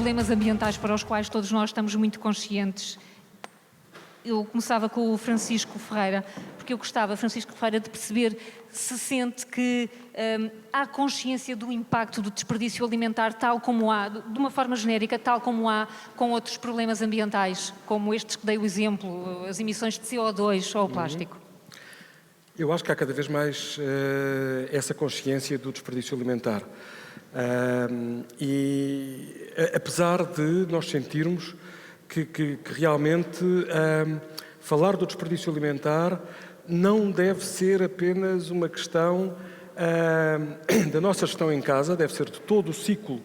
problemas ambientais para os quais todos nós estamos muito conscientes. Eu começava com o Francisco Ferreira, porque eu gostava, Francisco Ferreira, de perceber se sente que há consciência do impacto do desperdício alimentar, tal como há, de uma forma genérica, tal como há com outros problemas ambientais, como estes que dei o exemplo, as emissões de CO2 ou o plástico. Eu acho que há cada vez mais essa consciência do desperdício alimentar. E apesar de nós sentirmos que realmente falar do desperdício alimentar não deve ser apenas uma questão da nossa gestão em casa, deve ser de todo o ciclo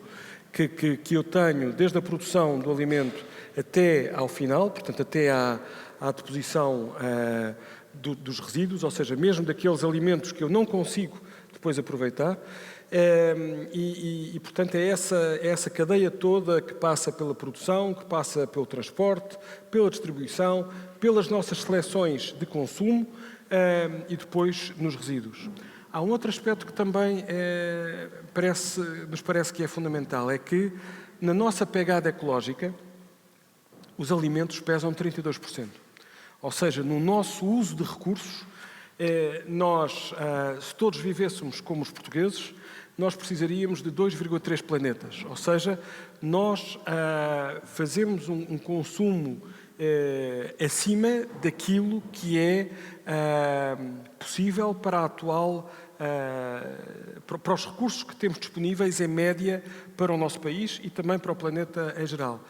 que eu tenho, desde a produção do alimento até ao final, portanto até à deposição dos resíduos, ou seja, mesmo daqueles alimentos que eu não consigo depois aproveitar. Portanto, é essa cadeia toda que passa pela produção, que passa pelo transporte, pela distribuição, pelas nossas seleções de consumo e depois nos resíduos. Há um outro aspecto que também nos parece que é fundamental, é que na nossa pegada ecológica os alimentos pesam 32%. Ou seja, no nosso uso de recursos, nós, se todos vivêssemos como os portugueses, nós precisaríamos de 2,3 planetas. Ou seja, nós fazemos um consumo acima daquilo que é possível para a atual, para os recursos que temos disponíveis em média para o nosso país e também para o planeta em geral.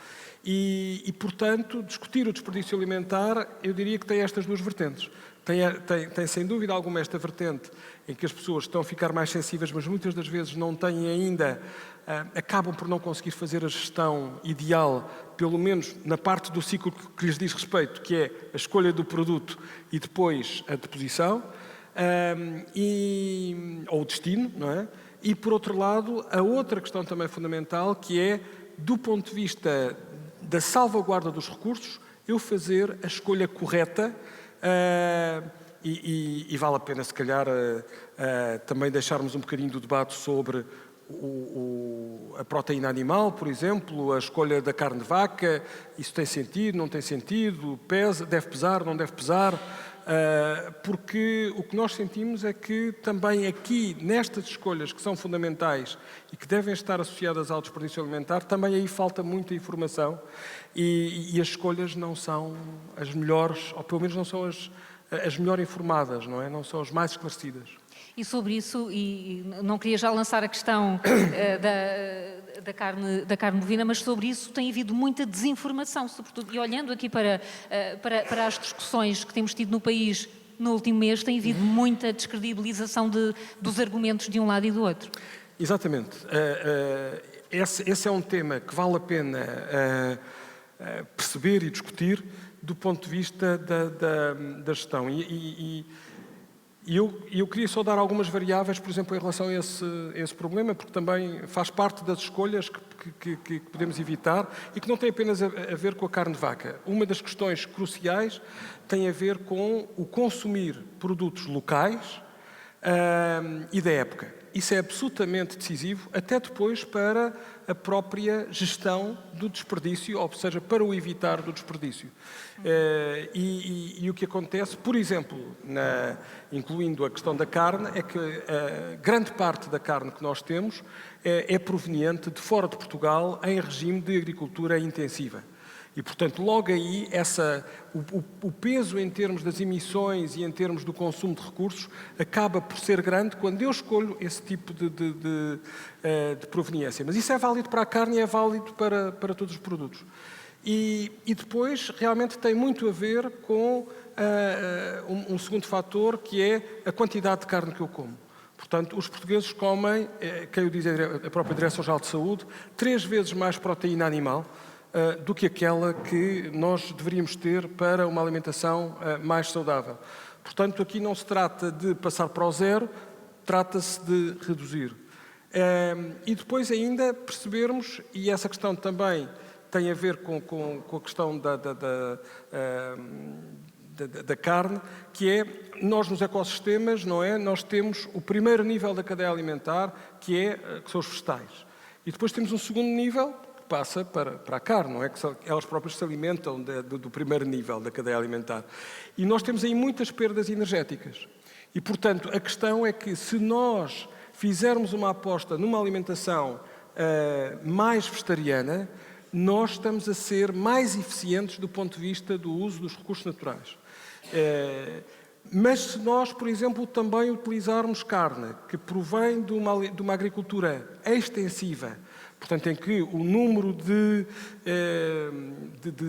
Portanto, discutir o desperdício alimentar, eu diria que tem estas duas vertentes. Tem sem dúvida alguma esta vertente em que as pessoas estão a ficar mais sensíveis, mas muitas das vezes não têm ainda, acabam por não conseguir fazer a gestão ideal, pelo menos na parte do ciclo que lhes diz respeito, que é a escolha do produto e depois a deposição, ou o destino, não é? E, por outro lado, a outra questão também fundamental, que é, do ponto de vista da salvaguarda dos recursos, eu fazer a escolha correta e vale a pena, se calhar, também deixarmos um bocadinho do debate sobre a proteína animal, por exemplo, a escolha da carne de vaca, isso tem sentido, não tem sentido, deve pesar, não deve pesar, porque o que nós sentimos é que também aqui, nestas escolhas que são fundamentais e que devem estar associadas ao desperdício alimentar, também aí falta muita informação e as escolhas não são as melhores, ou pelo menos não são as melhor informadas, não é? Não são as mais esclarecidas. E sobre isso, e não queria já lançar a questão da carne bovina, mas sobre isso tem havido muita desinformação, sobretudo, e olhando aqui para as discussões que temos tido no país no último mês, tem havido muita descredibilização dos argumentos de um lado e do outro. Exatamente. Esse é um tema que vale a pena perceber e discutir do ponto de vista da gestão. E eu queria só dar algumas variáveis, por exemplo, em relação a esse problema, porque também faz parte das escolhas que podemos evitar e que não tem apenas a ver com a carne de vaca. Uma das questões cruciais tem a ver com o consumir produtos locais e da época. Isso é absolutamente decisivo, até depois para a própria gestão do desperdício, ou seja, para o evitar do desperdício. E o que acontece, por exemplo, incluindo a questão da carne, é que grande parte da carne que nós temos é proveniente de fora de Portugal em regime de agricultura intensiva. E, portanto, logo aí, o peso em termos das emissões e em termos do consumo de recursos acaba por ser grande quando eu escolho esse tipo de proveniência. Mas isso é válido para a carne e é válido para todos os produtos. E depois, realmente, tem muito a ver com um segundo fator, que é a quantidade de carne que eu como. Portanto, os portugueses comem, quem o diz é a própria Direção-Geral de Saúde, 3 vezes mais proteína animal do que aquela que nós deveríamos ter para uma alimentação mais saudável. Portanto, aqui não se trata de passar para o zero, trata-se de reduzir. E depois ainda percebermos, e essa questão também tem a ver com a questão da carne, que é, nós nos ecossistemas, não é? Nós temos o primeiro nível da cadeia alimentar, que são os vegetais. E depois temos um segundo nível, passa para a carne, não é? Elas próprias se alimentam do primeiro nível da cadeia alimentar. E nós temos aí muitas perdas energéticas. E, portanto, a questão é que se nós fizermos uma aposta numa alimentação mais vegetariana, nós estamos a ser mais eficientes do ponto de vista do uso dos recursos naturais. Mas se nós, por exemplo, também utilizarmos carne que provém de uma agricultura extensiva, portanto, em que o número de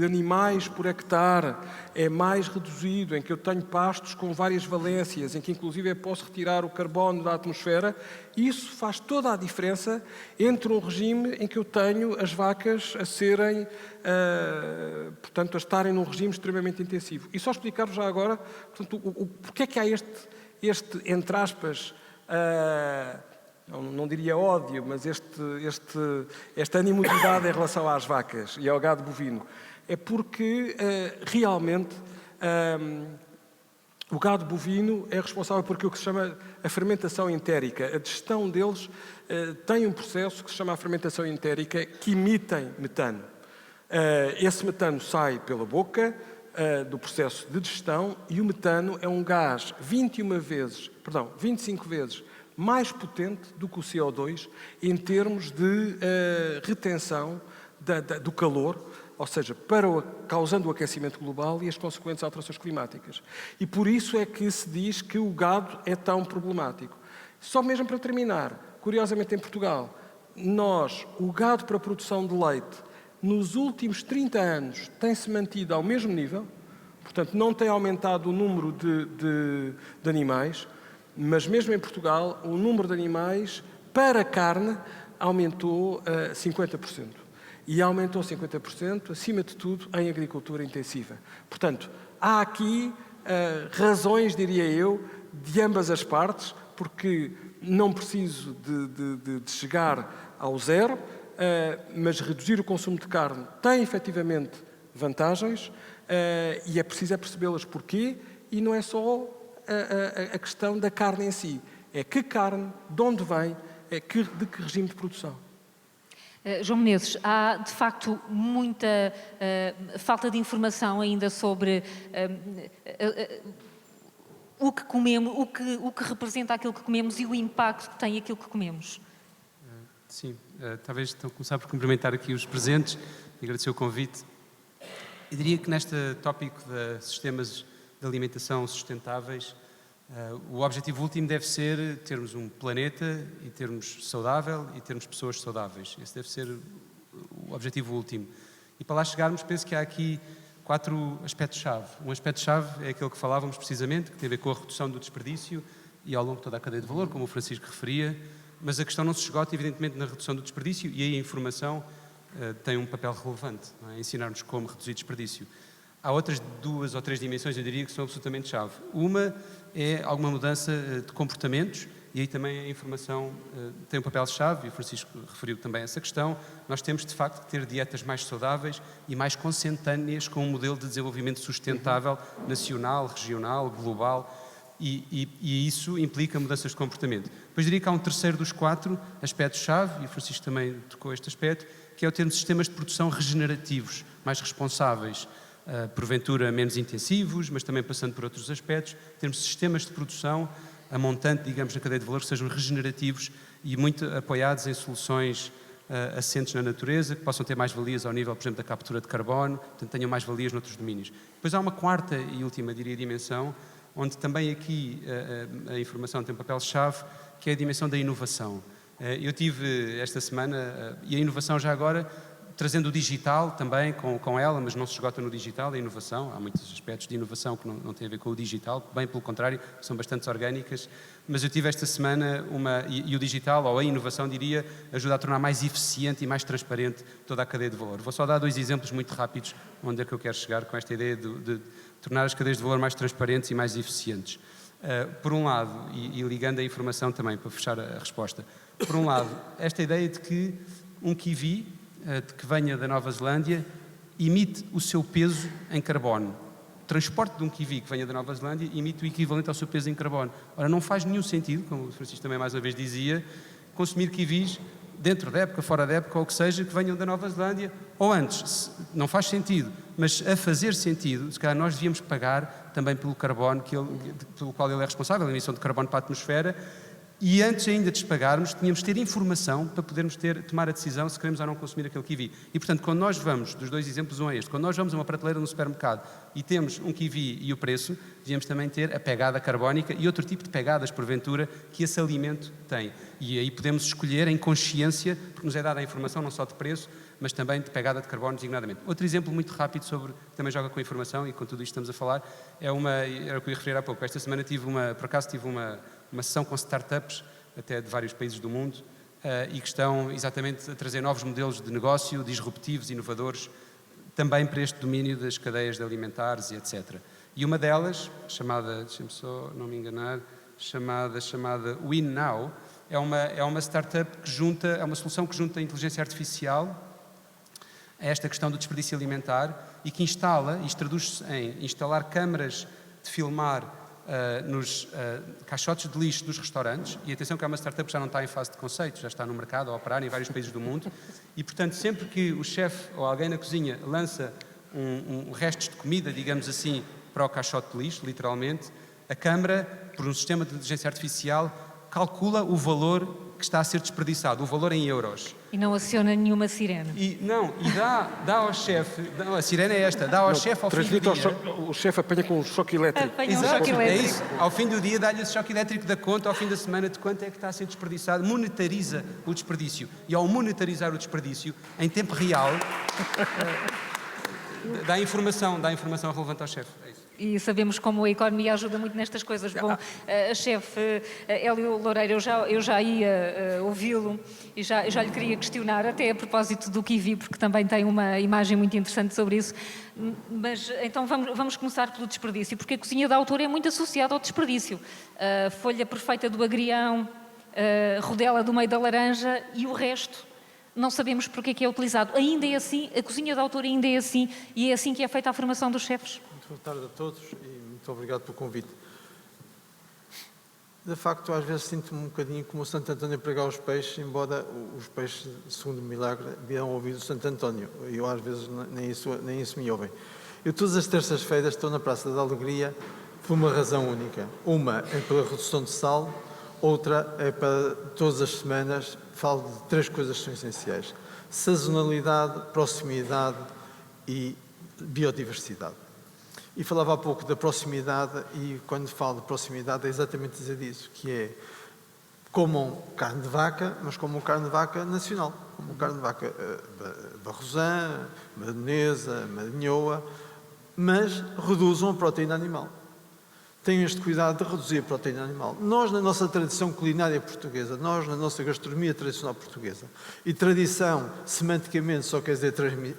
animais por hectare é mais reduzido, em que eu tenho pastos com várias valências, em que inclusive eu posso retirar o carbono da atmosfera, isso faz toda a diferença entre um regime em que eu tenho as vacas a serem, portanto, a estarem num regime extremamente intensivo. E só explicar-vos já agora, portanto, porque é que há este entre aspas, não diria ódio, mas esta animosidade em relação às vacas e ao gado bovino. É porque, realmente, o gado bovino é responsável por aquilo que se chama a fermentação entérica. A digestão deles tem um processo que se chama a fermentação entérica, que emitem metano. Esse metano sai pela boca do processo de digestão e o metano é um gás 25 vezes mais potente do que o CO2 em termos de retenção do calor, ou seja, causando o aquecimento global e as consequentes alterações climáticas. E por isso é que se diz que o gado é tão problemático. Só mesmo para terminar, curiosamente em Portugal, o gado para a produção de leite, nos últimos 30 anos tem-se mantido ao mesmo nível, portanto não tem aumentado o número de animais, mas mesmo em Portugal, o número de animais para carne aumentou 50%. E aumentou 50%, acima de tudo, em agricultura intensiva. Portanto, há aqui razões, diria eu, de ambas as partes, porque não preciso de chegar ao zero, mas reduzir o consumo de carne tem, efetivamente, vantagens e é preciso percebê-las porquê, e não é só a questão da carne em si. É que carne, de onde vem, de que regime de produção. João Menezes, há de facto muita falta de informação ainda sobre o que comemos, o que representa aquilo que comemos e o impacto que tem aquilo que comemos. Sim, talvez então começar por cumprimentar aqui os presentes e agradecer o convite. Eu diria que neste tópico de sistemas de alimentação sustentáveis, o objetivo último deve ser termos um planeta e termos saudável e termos pessoas saudáveis. Esse deve ser o objetivo último. E para lá chegarmos, penso que há aqui 4 aspectos-chave. Um aspecto-chave é aquele que falávamos precisamente, que tem a ver com a redução do desperdício e ao longo de toda a cadeia de valor, como o Francisco referia, mas a questão não se esgota, evidentemente, na redução do desperdício e aí a informação tem um papel relevante, não é? Ensinar-nos como reduzir desperdício. Há outras 2 ou 3 dimensões, eu diria, que são absolutamente chave. Uma é alguma mudança de comportamentos e aí também a informação tem um papel-chave, e o Francisco referiu também essa questão. Nós temos, de facto, que ter dietas mais saudáveis e mais consentâneas com um modelo de desenvolvimento sustentável, nacional, regional, global, e isso implica mudanças de comportamento. Depois diria que há um terceiro dos 4 aspectos-chave, e o Francisco também tocou este aspecto, que é o termos sistemas de produção regenerativos, mais responsáveis, porventura menos intensivos, mas também passando por outros aspectos, termos sistemas de produção a montante, digamos, na cadeia de valor, que sejam regenerativos e muito apoiados em soluções assentes na natureza, que possam ter mais valias ao nível, por exemplo, da captura de carbono, portanto tenham mais valias noutros domínios. Depois há uma quarta e última, diria, dimensão, onde também aqui a informação tem um papel-chave, que é a dimensão da inovação. Eu tive esta semana, e a inovação já agora, trazendo o digital também com ela, mas não se esgota no digital, a inovação. Há muitos aspectos de inovação que não têm a ver com o digital, bem pelo contrário, são bastante orgânicas. Mas eu tive esta semana e o digital, ou a inovação, diria, ajuda a tornar mais eficiente e mais transparente toda a cadeia de valor. Vou só dar 2 exemplos muito rápidos onde é que eu quero chegar com esta ideia de tornar as cadeias de valor mais transparentes e mais eficientes. Por um lado, e ligando a informação também para fechar a resposta, por um lado, esta ideia de que um kiwi que venha da Nova Zelândia emite o seu peso em carbono. O transporte de um kiwi que venha da Nova Zelândia emite o equivalente ao seu peso em carbono. Ora, não faz nenhum sentido, como o Francisco também mais uma vez dizia, consumir kiwis dentro da época, fora da época, ou o que seja, que venham da Nova Zelândia, ou antes, não faz sentido, mas a fazer sentido, se calhar nós devíamos pagar também pelo carbono pelo qual ele é responsável, a emissão de carbono para a atmosfera, e antes ainda de pagarmos, tínhamos de ter informação para podermos tomar a decisão se queremos ou não consumir aquele kiwi. E, portanto, quando nós vamos, dos 2 exemplos, um é este, quando nós vamos a uma prateleira no supermercado e temos um kiwi e o preço, devíamos também ter a pegada carbónica e outro tipo de pegadas, porventura, que esse alimento tem. E aí podemos escolher em consciência, porque nos é dada a informação não só de preço, mas também de pegada de carbono designadamente. Outro exemplo muito rápido sobre, que também joga com a informação e com tudo isto que estamos a falar, era o que eu ia referir há pouco. Esta semana por acaso tive uma sessão com startups, até de vários países do mundo, e que estão exatamente a trazer novos modelos de negócio, disruptivos, inovadores, também para este domínio das cadeias de alimentares e etc. E uma delas, chamada, deixem-me só não me enganar, chamada WinNow, é uma startup que junta, é uma solução que junta a inteligência artificial a esta questão do desperdício alimentar e que isto traduz-se em instalar câmaras de filmar nos caixotes de lixo dos restaurantes, e atenção que é uma startup que já não está em fase de conceito, já está no mercado a operar em vários países do mundo, e portanto sempre que o chefe ou alguém na cozinha lança um restos de comida, digamos assim, para o caixote de lixo, literalmente, a câmara, por um sistema de inteligência artificial, calcula o valor que está a ser desperdiçado, o valor em euros. E não aciona nenhuma sirene. E dá ao chefe, a sirene é esta, dá ao chefe ao fim do dia. O chefe apanha com um choque elétrico. Apanha um Exato, choque é elétrico. isso. Ao fim do dia dá-lhe esse choque elétrico da conta, ao fim da semana de quanto é que está a ser desperdiçado, monetariza o desperdício. E ao monetarizar o desperdício, em tempo real, dá informação relevante ao chefe. É isso. E sabemos como a economia ajuda muito nestas coisas. Bom, a chefe Hélio Loureiro, eu já ia ouvi-lo e já lhe queria questionar, até a propósito do kiwi, porque também tem uma imagem muito interessante sobre isso. Mas então vamos começar pelo desperdício, porque a cozinha da autora é muito associada ao desperdício. A folha perfeita do agrião, a rodela do meio da laranja e o resto. Não sabemos porque é que é utilizado. Ainda é assim, a cozinha da autora ainda é assim, e é assim que é feita a formação dos chefes. Muito boa tarde a todos e muito obrigado pelo convite. De facto, às vezes sinto-me um bocadinho como o Santo António a pregar os peixes, embora os peixes, segundo o milagre, virão ouvir o Santo António. E eu, às vezes, nem isso me ouvem. Eu, todas as terças-feiras, estou na Praça da Alegria por uma razão única. Uma é pela redução de sal, outra é para, todas as semanas, falo de 3 coisas que são essenciais: sazonalidade, proximidade e biodiversidade. E falava há pouco da proximidade, e quando falo de proximidade é exatamente dizer isso, que é comam carne de vaca, mas comam carne de vaca nacional, comam carne de vaca barrosã, madonesa, marinhoa, mas reduzam a proteína animal. Tenham este cuidado de reduzir a proteína animal. Nós, na nossa tradição culinária portuguesa, nós, na nossa gastronomia tradicional portuguesa, e tradição, semanticamente, só quer dizer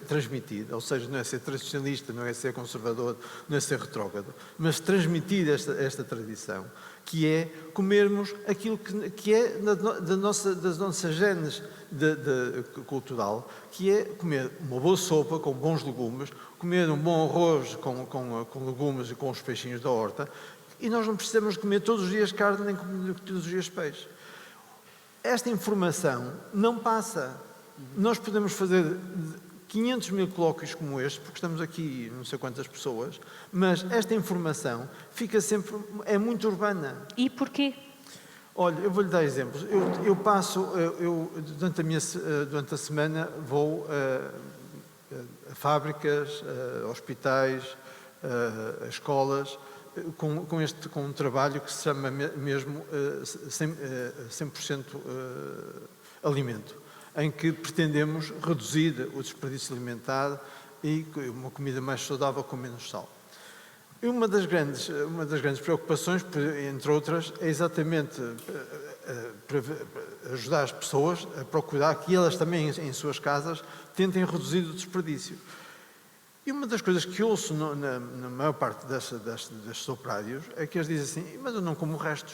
transmitida, ou seja, não é ser tradicionalista, não é ser conservador, não é ser retrógrado, mas transmitir esta tradição, que é comermos aquilo que é das nossas genes cultural, que é comer uma boa sopa com bons legumes, comer um bom arroz com legumes e com os peixinhos da horta, e nós não precisamos comer todos os dias carne nem comer todos os dias peixe. Esta informação não passa. Nós podemos fazer 500 mil colóquios como este, porque estamos aqui não sei quantas pessoas, mas esta informação fica sempre, é muito urbana. E porquê? Olha, eu vou-lhe dar exemplos. Durante a semana vou a fábricas, a hospitais, a escolas, com um trabalho que se chama mesmo 100% alimento, em que pretendemos reduzir o desperdício alimentar e uma comida mais saudável com menos sal. E uma das grandes preocupações, entre outras, é exatamente para ajudar as pessoas a procurar que elas também, em suas casas, tentem reduzir o desperdício. E uma das coisas que ouço na maior parte destes operários é que eles dizem assim: mas eu não como restos.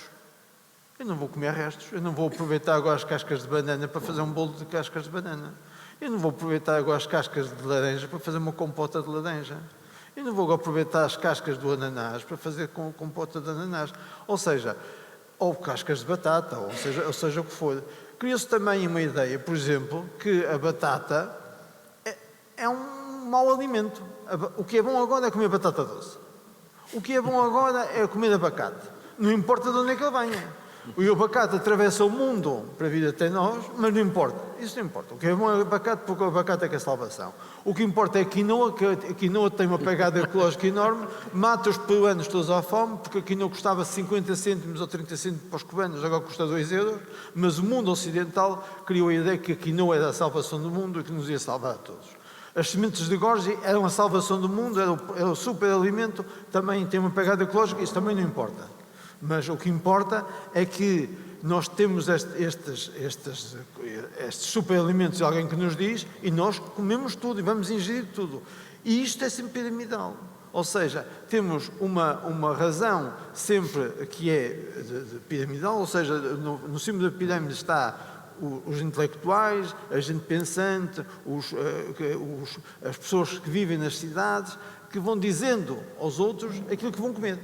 Eu não vou comer restos. Eu não vou aproveitar agora as cascas de banana para fazer um bolo de cascas de banana. Eu não vou aproveitar agora as cascas de laranja para fazer uma compota de laranja. Eu não vou aproveitar as cascas do ananás para fazer compota de ananás. Ou seja, ou cascas de batata, ou seja o que for. Criou-se também uma ideia, por exemplo, que a batata é um mau alimento. O que é bom agora é comer batata doce. O que é bom agora é comer abacate. Não importa de onde é que ele venha. O abacate atravessa o mundo para vir até nós, mas não importa. Isso não importa. O que é bom é abacate, porque o abacate é que é a salvação. O que importa é que a quinoa tem uma pegada ecológica enorme, mata os peruanos todos à fome, porque a quinoa custava 50 cêntimos ou 30 cêntimos para os cubanos, agora custa 2 euros, mas o mundo ocidental criou a ideia que a quinoa era a salvação do mundo e que nos ia salvar a todos. As sementes de Gorgi eram a salvação do mundo, era o superalimento, também tem uma pegada ecológica, isso também não importa. Mas o que importa é que nós temos estes superalimentos de alguém que nos diz e nós comemos tudo e vamos ingerir tudo. E isto é sempre piramidal. Ou seja, temos uma razão sempre que é de piramidal, ou seja, no cimo da pirâmide está os intelectuais, a gente pensante, as pessoas que vivem nas cidades, que vão dizendo aos outros aquilo que vão comer.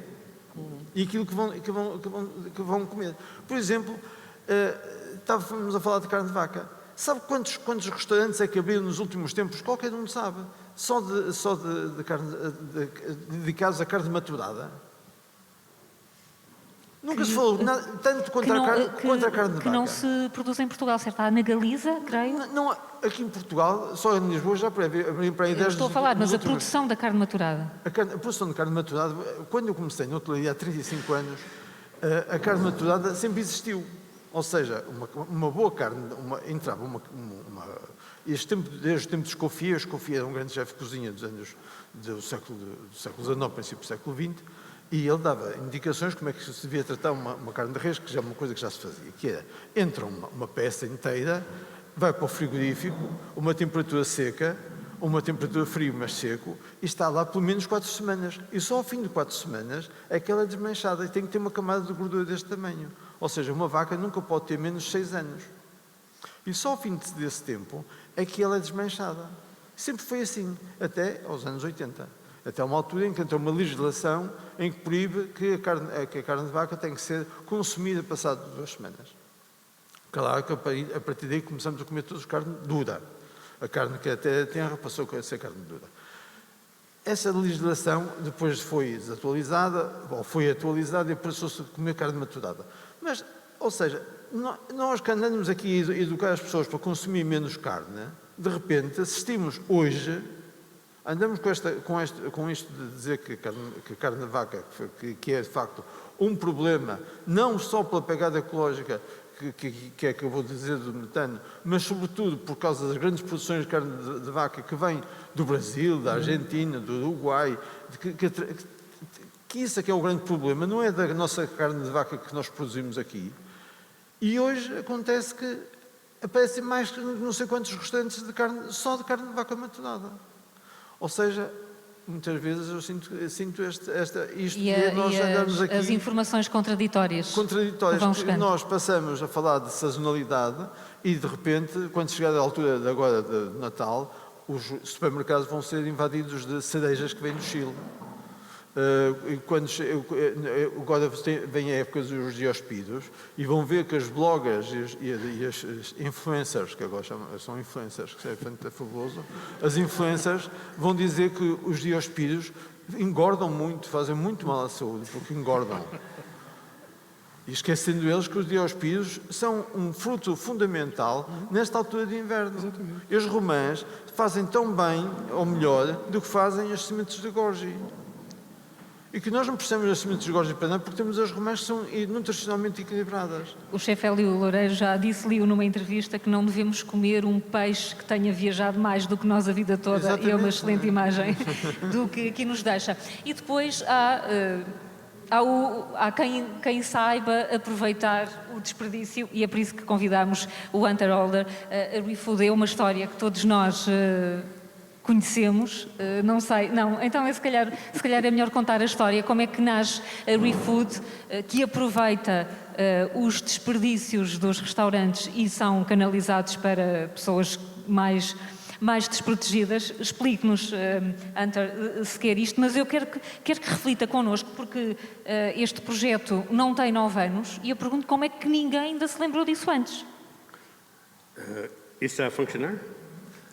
E aquilo que vão comer. Por exemplo, estávamos a falar de carne de vaca. Sabe quantos restaurantes é que abriram nos últimos tempos? Qualquer um sabe. Só de carne, dedicados à carne maturada. Nunca se falou tanto contra a carne de vaca. Que não se produz em Portugal, certo? Há na Galiza, creio. Não, aqui em Portugal, só em Lisboa já para aí 10 Estou a falar, mas a produção da carne maturada. A produção de carne maturada, quando eu comecei na hotelaria há 35 anos, a carne maturada sempre existiu. Ou seja, uma boa carne, entrava desde o tempo de Escoffier era um grande chefe de cozinha do século XIX, princípio do século XX, e ele dava indicações como é que se devia tratar uma carne de res, que já é uma coisa que já se fazia, que era, entra uma peça inteira, vai para o frigorífico, uma temperatura seca, uma temperatura frio, mas seco, e está lá pelo menos 4 semanas. E só ao fim de 4 semanas é que ela é desmanchada e tem que ter uma camada de gordura deste tamanho. Ou seja, uma vaca nunca pode ter menos de 6 anos. E só ao fim desse tempo é que ela é desmanchada. Sempre foi assim, até aos anos 80. Até uma altura em que entrou uma legislação em que proíbe que a carne de vaca tem que ser consumida passado 2 semanas. Claro que a partir daí começamos a comer todos carne dura. A carne que até tenra passou a ser carne dura. Essa legislação depois foi desatualizada, ou foi atualizada e passou-se a comer carne maturada. Mas, ou seja, nós que andamos aqui a educar as pessoas para consumir menos carne, de repente assistimos hoje, andamos com isto de dizer que a carne de vaca, que é de facto um problema, não só pela pegada ecológica que acabou de dizer do metano, mas sobretudo por causa das grandes produções de carne de vaca que vêm do Brasil, da Argentina, do Uruguai, que isso é que é o grande problema, não é da nossa carne de vaca que nós produzimos aqui. E hoje acontece que aparecem mais não sei quantos restaurantes só de carne de vaca maturada. Ou seja, muitas vezes eu sinto isto de nós andarmos aqui... as informações contraditórias. Contraditórias. Nós passamos a falar de sazonalidade e, de repente, quando chegar a altura agora de Natal, os supermercados vão ser invadidos de cerejas que vêm do Chile. Agora vem a época dos diospídeos e vão ver que as bloggers e as influencers, que agora são influencers, que é fabuloso, as influencers vão dizer que os diospídeos engordam muito, fazem muito mal à saúde, porque engordam. E esquecendo eles que os diospídeos são um fruto fundamental nesta altura de inverno. Exatamente. E os romãs fazem tão bem, ou melhor, do que fazem as sementes de Gorgi. E que nós não precisamos das sementes de Gorgi para nada, porque temos as romãs que são nutricionalmente equilibradas. O chefe Hélio Loureiro já disse-lhe numa entrevista que não devemos comer um peixe que tenha viajado mais do que nós a vida toda. Exatamente. E é uma excelente imagem do que aqui nos deixa. E depois há quem saiba aproveitar o desperdício, e é por isso que convidamos o Hunter Holder. A ReFood é uma história que todos nós conhecemos, não sei, não, então se calhar é melhor contar a história, como é que nasce a ReFood, que aproveita os desperdícios dos restaurantes e são canalizados para pessoas mais desprotegidas. Explique-nos, Hunter, se quer isto, mas eu quero que reflita connosco, porque este projeto não tem 9 anos e eu pergunto como é que ninguém ainda se lembrou disso antes. Está a funcionar?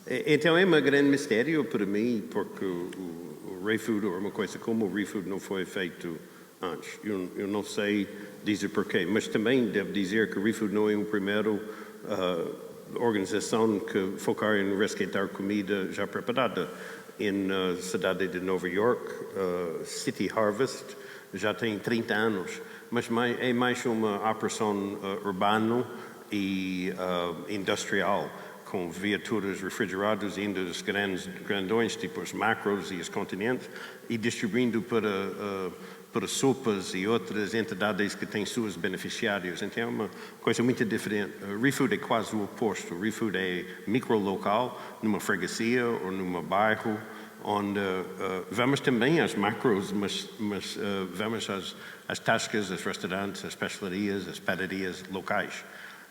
Então é um grande mistério para mim, porque o ReFood, ou uma coisa como o ReFood, não foi feito antes. Eu não sei dizer porquê, mas também devo dizer que o ReFood não é a primeira organização que focar em resgatar comida já preparada. Na cidade de Nova York, City Harvest, já tem 30 anos, mas é mais uma operação urbana e industrial, com viaturas refrigeradas indo dos grandões, tipo os Macros e os Continentes, e distribuindo para sopas e outras entidades que têm seus beneficiários. Então é uma coisa muito diferente. O ReFood é quase o oposto. O ReFood é micro-local, numa freguesia ou num bairro, onde vamos também às macros, mas vamos às tascas, aos restaurantes, às pastelarias, às padarias locais.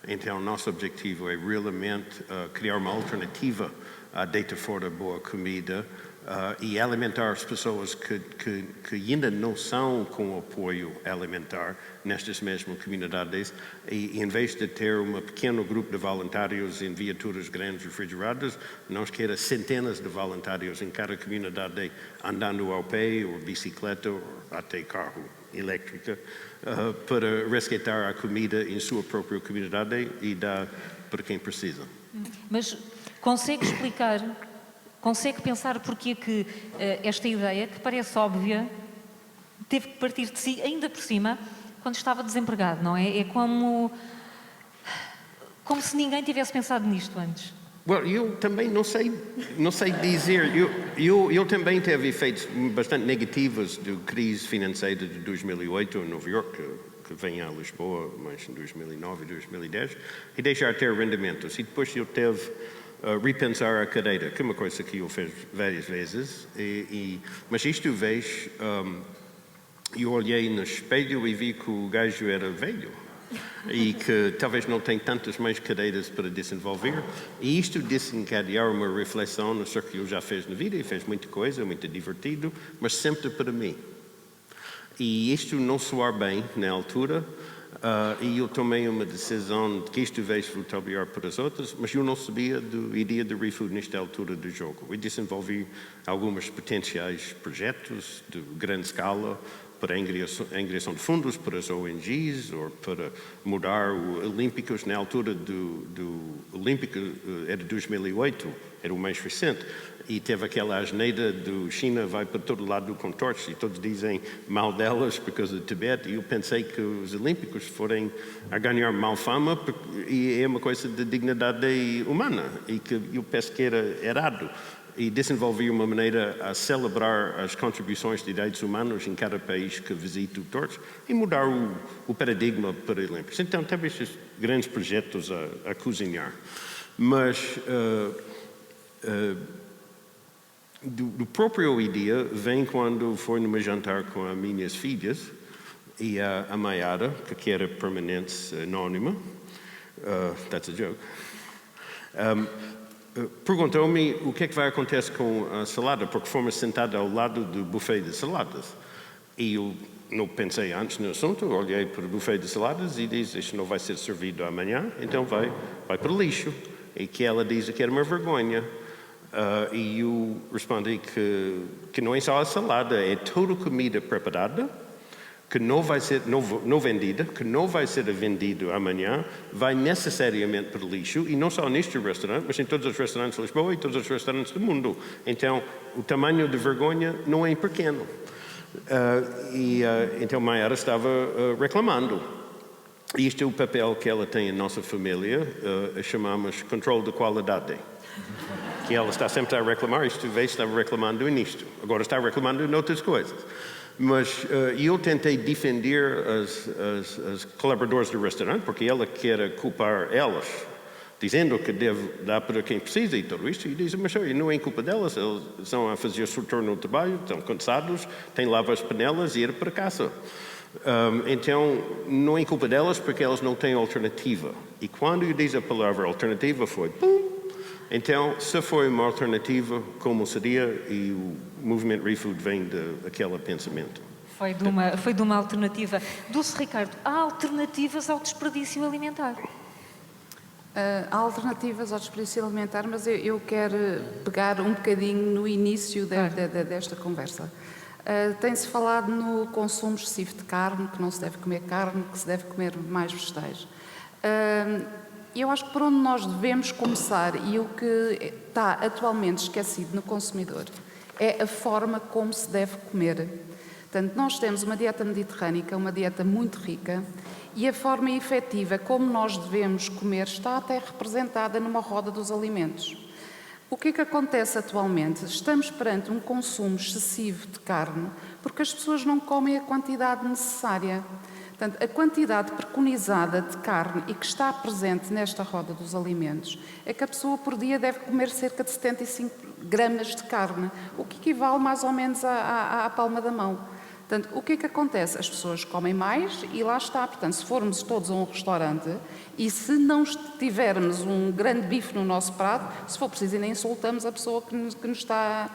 Então, nosso objetivo é realmente criar uma alternativa a deitar fora boa comida e alimentar as pessoas que ainda não são com apoio alimentar nestas mesmas comunidades e em vez de ter um pequeno grupo de voluntários em viaturas grandes refrigeradas, nós queremos centenas de voluntários em cada comunidade andando ao pé ou bicicleta ou até carro elétrica para resgatar a comida em sua própria comunidade e dar para quem precisa. Mas consegue explicar, consegue pensar porque que esta ideia, que parece óbvia, teve que partir de si, ainda por cima, quando estava desempregado, não é? É como se ninguém tivesse pensado nisto antes. Well, eu também não sei dizer. Eu também teve efeitos bastante negativos da crise financeira de 2008 em Nova York, que vem a Lisboa, mas em 2009 e 2010, e deixar de ter rendimentos. E depois eu teve repensar a cadeira, que é uma coisa que eu fiz várias vezes. Mas isto vez, eu olhei no espelho e vi que o gajo era velho. E que talvez não tem tantas mais cadeiras para desenvolver. E isto desencadear uma reflexão no que eu já fiz na vida, e fez muita coisa, muito divertido, mas sempre para mim. E isto não soar bem na altura, e eu tomei uma decisão de que isto veio vou trabalhar para as outras, mas eu não sabia da ideia de ReFood nesta altura do jogo. Eu desenvolvi alguns potenciais projetos de grande escala, para a ingresso de fundos para as ONGs ou para mudar o Olímpicos. Na altura do Olímpico, era 2008, era o mais recente, e teve aquela asneira do China vai para todo lado do contorce e todos dizem mal delas por causa do Tibete, e eu pensei que os Olímpicos forem a ganhar mal fama e é uma coisa de dignidade humana e que eu penso que era errado. E desenvolvi uma maneira a celebrar as contribuições de direitos humanos em cada país que visito o torto e mudar o paradigma para Olímpicos. Então, teve estes grandes projetos a cozinhar. Mas do próprio ideia vem quando foi numa jantar com as minhas filhas e a Mayara, que quer permanência anónima. That's a joke. Perguntou-me o que é que vai acontecer com a salada, porque fomos sentados ao lado do buffet de saladas. E eu não pensei antes no assunto, olhei para o buffet de saladas e disse, isto não vai ser servido amanhã, então vai para o lixo. E que ela diz que era uma vergonha. E eu respondi que não é só a salada, é toda a comida preparada, que não vai ser não vendida, que não vai ser vendido amanhã, vai necessariamente para o lixo, e não só neste restaurante, mas em todos os restaurantes de Lisboa e todos os restaurantes do mundo. Então, o tamanho de vergonha não é pequeno. Então, Mayara estava reclamando. E este é o papel que ela tem em nossa família, chamamos controle de qualidade. Que ela está sempre a reclamar, isto vez estava reclamando nisto, agora está reclamando em outras coisas. Mas eu tentei defender as colaboradores do restaurante, porque ela quer culpar elas, dizendo que deve dar para quem precisa e tudo isto. E dizem, mas não é culpa delas, eles estão a fazer o seu turno no trabalho, estão cansados, têm lavar as panelas e ir para casa. Então, não é culpa delas porque elas não têm alternativa. E quando eu disse a palavra alternativa foi pum! Então, se for uma alternativa, como seria, e o movimento ReFood vem daquele pensamento. Foi de uma alternativa. Dulce Ricardo, há alternativas ao desperdício alimentar? Há alternativas ao desperdício alimentar, mas eu quero pegar um bocadinho no início desta conversa. Tem-se falado no consumo excessivo de carne, que não se deve comer carne, que se deve comer mais vegetais. Eu acho que por onde nós devemos começar, e o que está atualmente esquecido no consumidor, é a forma como se deve comer. Portanto, nós temos uma dieta mediterrânica, uma dieta muito rica, e a forma efetiva como nós devemos comer está até representada numa roda dos alimentos. O que é que acontece atualmente? Estamos perante um consumo excessivo de carne porque as pessoas não comem a quantidade necessária. Portanto, a quantidade preconizada de carne e que está presente nesta roda dos alimentos é que a pessoa por dia deve comer cerca de 75 gramas de carne, o que equivale mais ou menos à palma da mão. Portanto, o que é que acontece? As pessoas comem mais e lá está. Portanto, se formos todos a um restaurante e se não tivermos um grande bife no nosso prato, se for preciso, ainda insultamos a pessoa que nos está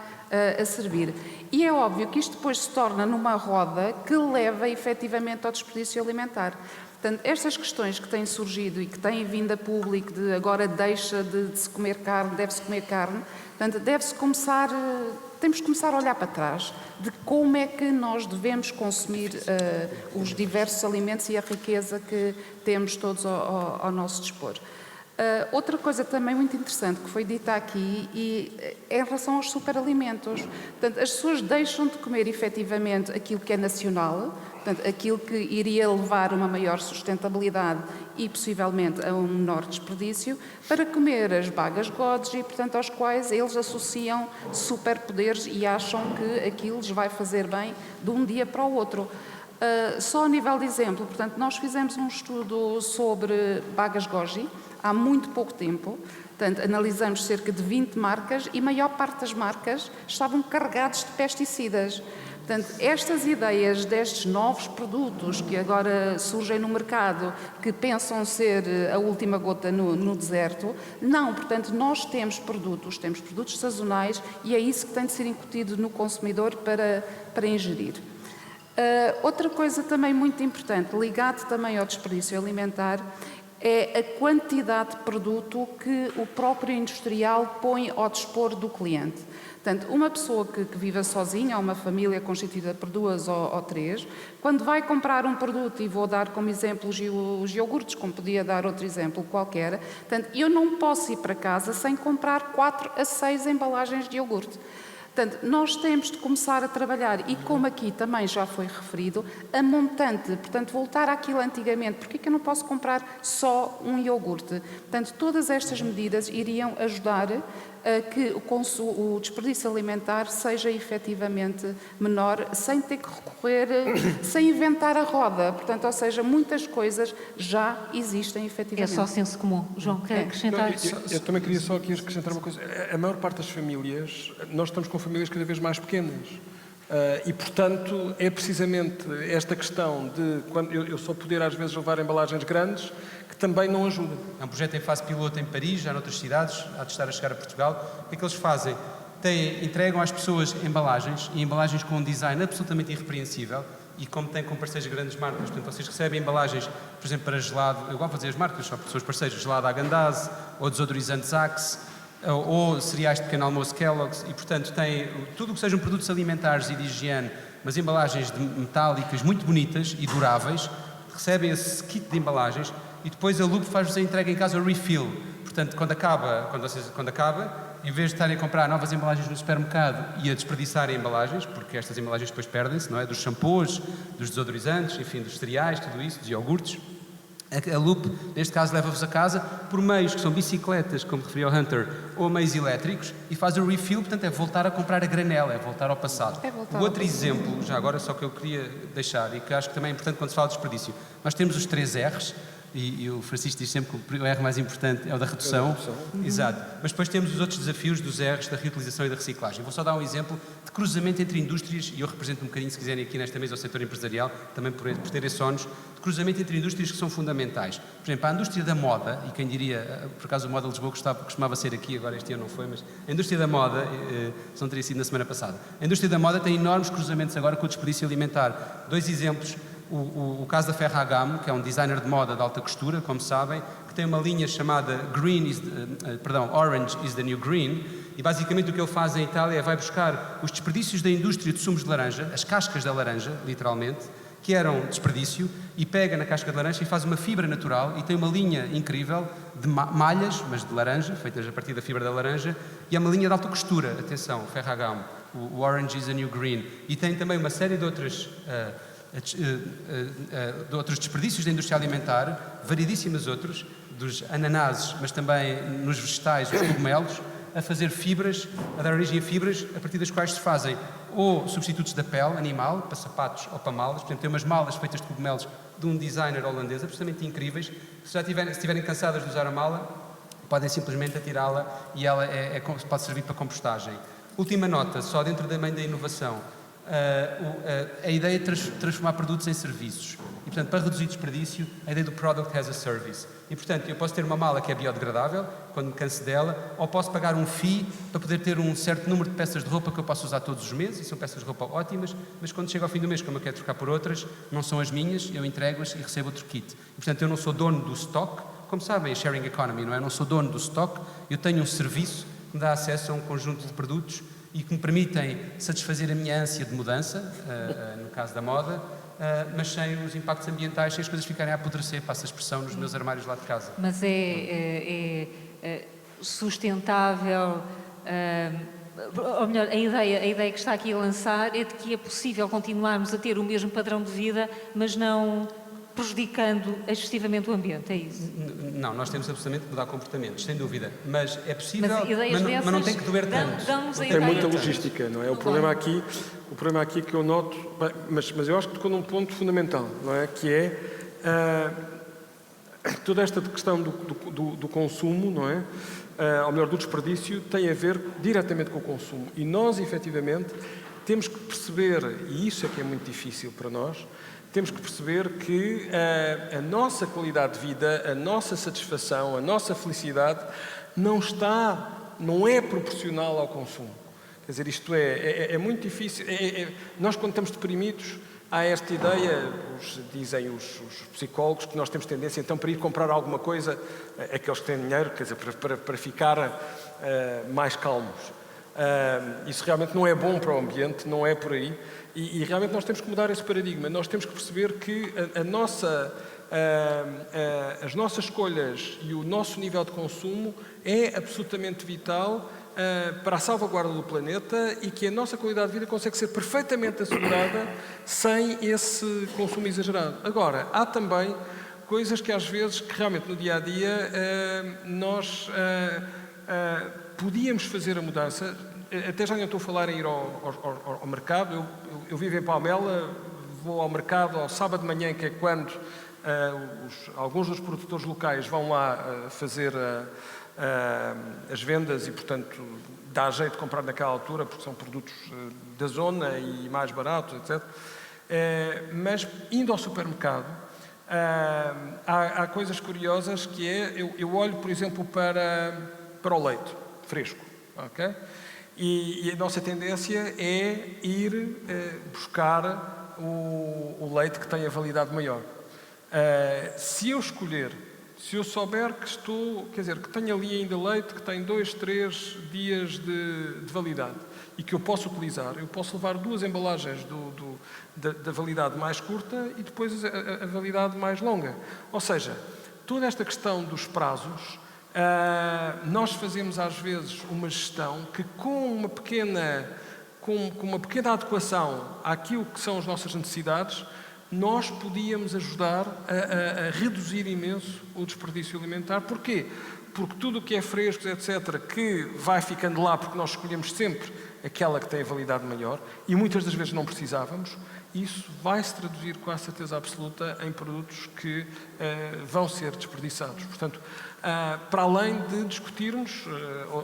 a servir. E é óbvio que isto depois se torna numa roda que leva efetivamente ao desperdício alimentar. Portanto, estas questões que têm surgido e que têm vindo a público de agora deixa de se comer carne, deve-se comer carne, portanto, temos que começar a olhar para trás de como é que nós devemos consumir os diversos alimentos e a riqueza que temos todos ao nosso dispor. Outra coisa também muito interessante que foi dita aqui é em relação aos superalimentos. Portanto, as pessoas deixam de comer efetivamente aquilo que é nacional, portanto, aquilo que iria levar a uma maior sustentabilidade e possivelmente a um menor desperdício, para comer as bagas godes e, portanto, aos quais eles associam superpoderes e acham que aquilo lhes vai fazer bem de um dia para o outro. Só a nível de exemplo, portanto, nós fizemos um estudo sobre bagas goji há muito pouco tempo. Portanto, analisamos cerca de 20 marcas e a maior parte das marcas estavam carregadas de pesticidas. Portanto, estas ideias destes novos produtos que agora surgem no mercado, que pensam ser a última gota no deserto, não. Portanto, nós temos produtos sazonais e é isso que tem de ser incutido no consumidor para ingerir. Outra coisa também muito importante, ligado também ao desperdício alimentar, é a quantidade de produto que o próprio industrial põe ao dispor do cliente. Portanto, uma pessoa que viva sozinha, ou uma família constituída por 2 ou 3, quando vai comprar um produto, e vou dar como exemplo os iogurtes, como podia dar outro exemplo qualquer, portanto, eu não posso ir para casa sem comprar 4 a 6 embalagens de iogurte. Portanto, nós temos de começar a trabalhar, e como aqui também já foi referido, a montante, portanto, voltar àquilo antigamente. Porque é que eu não posso comprar só um iogurte? Portanto, todas estas medidas iriam ajudar a que o desperdício alimentar seja efetivamente menor, sem ter que recorrer, sem inventar a roda. Portanto, ou seja, muitas coisas já existem efetivamente. É só senso comum. João, quer acrescentar? Eu também queria só aqui acrescentar uma coisa. A maior parte das famílias, nós estamos com famílias cada vez mais pequenas. E, portanto, é precisamente esta questão de quando eu só poder às vezes levar embalagens grandes que também não ajuda. É um projeto em fase piloto em Paris, já noutras cidades, há de estar a chegar a Portugal. O que é que eles fazem? Entregam às pessoas embalagens, e embalagens com um design absolutamente irrepreensível, e como têm com parceiros de grandes marcas, portanto, vocês recebem embalagens, por exemplo, para gelado, eu gosto de fazer as marcas, só pessoas parceiros, gelado Häagen-Dazs, ou desodorizantes Axe, ou cereais de pequeno almoço Kellogg's, e portanto tem tudo o que sejam produtos alimentares e de higiene, mas embalagens metálicas muito bonitas e duráveis. Recebem esse kit de embalagens e depois a Loop faz-vos a entrega em casa, o refill. Portanto, quando acaba, em vez de estarem a comprar novas embalagens no supermercado e a desperdiçarem embalagens, porque estas embalagens depois perdem-se, não é? Dos shampoos, dos desodorizantes, enfim, dos cereais, tudo isso, dos iogurtes. A Loop, neste caso, leva-vos a casa por meios que são bicicletas, como referiu o Hunter, ou meios elétricos, e faz o refill, portanto é voltar a comprar a granela, é voltar ao passado. O outro exemplo, já agora só que eu queria deixar, e que acho que também é importante quando se fala de desperdício, nós temos os 3 R's, e o Francisco diz sempre que o R mais importante é o da redução. Exato. Mas depois temos os outros desafios dos R's, da reutilização e da reciclagem. Vou só dar um exemplo de cruzamento entre indústrias, e eu represento um bocadinho, se quiserem, aqui nesta mesa, o setor empresarial, também por ter esse ónus, de cruzamento entre indústrias que são fundamentais. Por exemplo, a indústria da moda, e quem diria, por acaso o Moda de Lisboa costumava ser aqui, agora este ano não foi, mas a indústria da moda, se não teria sido na semana passada, a indústria da moda tem enormes cruzamentos agora com o desperdício alimentar. 2 exemplos. o caso da Ferragamo, que é um designer de moda de alta costura, como sabem, que tem uma linha chamada Orange is the New Green, e basicamente o que ele faz em Itália é vai buscar os desperdícios da indústria de sumos de laranja, as cascas da laranja, literalmente, que eram desperdício, e pega na casca de laranja e faz uma fibra natural e tem uma linha incrível de malhas, mas de laranja, feitas a partir da fibra da laranja, e é uma linha de alta costura, atenção, Ferragamo, o Orange is the New Green. E tem também uma série de outros desperdícios da indústria alimentar, variedíssimos outros, dos ananases, mas também nos vegetais, os cogumelos, a fazer fibras, a dar origem a fibras, a partir das quais se fazem ou substitutos da pele animal, para sapatos ou para malas. Portanto, tem umas malas feitas de cogumelos de um designer holandês, absolutamente incríveis. Se estiverem cansadas de usar a mala, podem simplesmente atirá-la e ela pode servir para compostagem. Última nota, só dentro também da inovação, a ideia de transformar produtos em serviços. E, portanto, para reduzir desperdício, a ideia do Product as a Service. E, portanto, eu posso ter uma mala que é biodegradável, quando me canso dela, ou posso pagar um fee para poder ter um certo número de peças de roupa que eu posso usar todos os meses, e são peças de roupa ótimas, mas quando chega ao fim do mês, como eu quero trocar por outras, não são as minhas, eu entrego-as e recebo outro kit. E, portanto, eu não sou dono do stock, como sabem, a sharing economy, não é? Eu não sou dono do stock, eu tenho um serviço que me dá acesso a um conjunto de produtos e que me permitem satisfazer a minha ânsia de mudança, no caso da moda, mas sem os impactos ambientais, sem as coisas ficarem a apodrecer, passa a expressão, nos meus armários lá de casa. Mas é sustentável, ou melhor, a ideia que está aqui a lançar é de que é possível continuarmos a ter o mesmo padrão de vida, mas não prejudicando excessivamente o ambiente, é isso? Não, nós temos absolutamente que mudar comportamentos, sem dúvida, mas é possível, mas não tem que doer tanto. Tem muita logística, não é? O problema aqui que eu noto, mas eu acho que tocou num ponto fundamental, não é? Que é toda esta questão do consumo, não é? Ou melhor, do desperdício, tem a ver diretamente com o consumo. E nós, efetivamente, temos que perceber, e isso é que é muito difícil para nós, temos que perceber que a nossa qualidade de vida, a nossa satisfação, a nossa felicidade não é proporcional ao consumo. Quer dizer, isto é muito difícil. Nós, quando estamos deprimidos, há esta ideia, dizem os psicólogos, que nós temos tendência, então, para ir comprar alguma coisa, aqueles que têm dinheiro, quer dizer, para ficar mais calmos. Isso realmente não é bom para o ambiente, não é por aí. E realmente nós temos que mudar esse paradigma. Nós temos que perceber que as nossas escolhas e o nosso nível de consumo é absolutamente vital para a salvaguarda do planeta e que a nossa qualidade de vida consegue ser perfeitamente assegurada sem esse consumo exagerado. Agora, há também coisas que às vezes, que realmente no dia-a-dia, nós podíamos fazer a mudança. Até já não estou a falar em ir ao mercado. Eu vivo em Palmela, vou ao mercado ao sábado de manhã, que é quando alguns dos produtores locais vão lá fazer as vendas e, portanto, dá jeito de comprar naquela altura, porque são produtos da zona e mais baratos, etc. Mas, indo ao supermercado, há coisas curiosas que eu olho, por exemplo, para o leite fresco, ok? E a nossa tendência é ir buscar o leite que tem a validade maior. Se eu souber que tenho ali ainda leite que tem 2, 3 dias de validade e que eu posso utilizar, eu posso levar 2 embalagens da validade mais curta e depois a validade mais longa. Ou seja, toda esta questão dos prazos, nós fazemos às vezes uma gestão que com uma pequena adequação àquilo que são as nossas necessidades, nós podíamos ajudar a reduzir imenso o desperdício alimentar. Porquê? Porque tudo o que é fresco, etc., que vai ficando lá porque nós escolhemos sempre aquela que tem a validade maior e muitas das vezes não precisávamos, isso vai se traduzir com a certeza absoluta em produtos que vão ser desperdiçados. Portanto, para além de discutirmos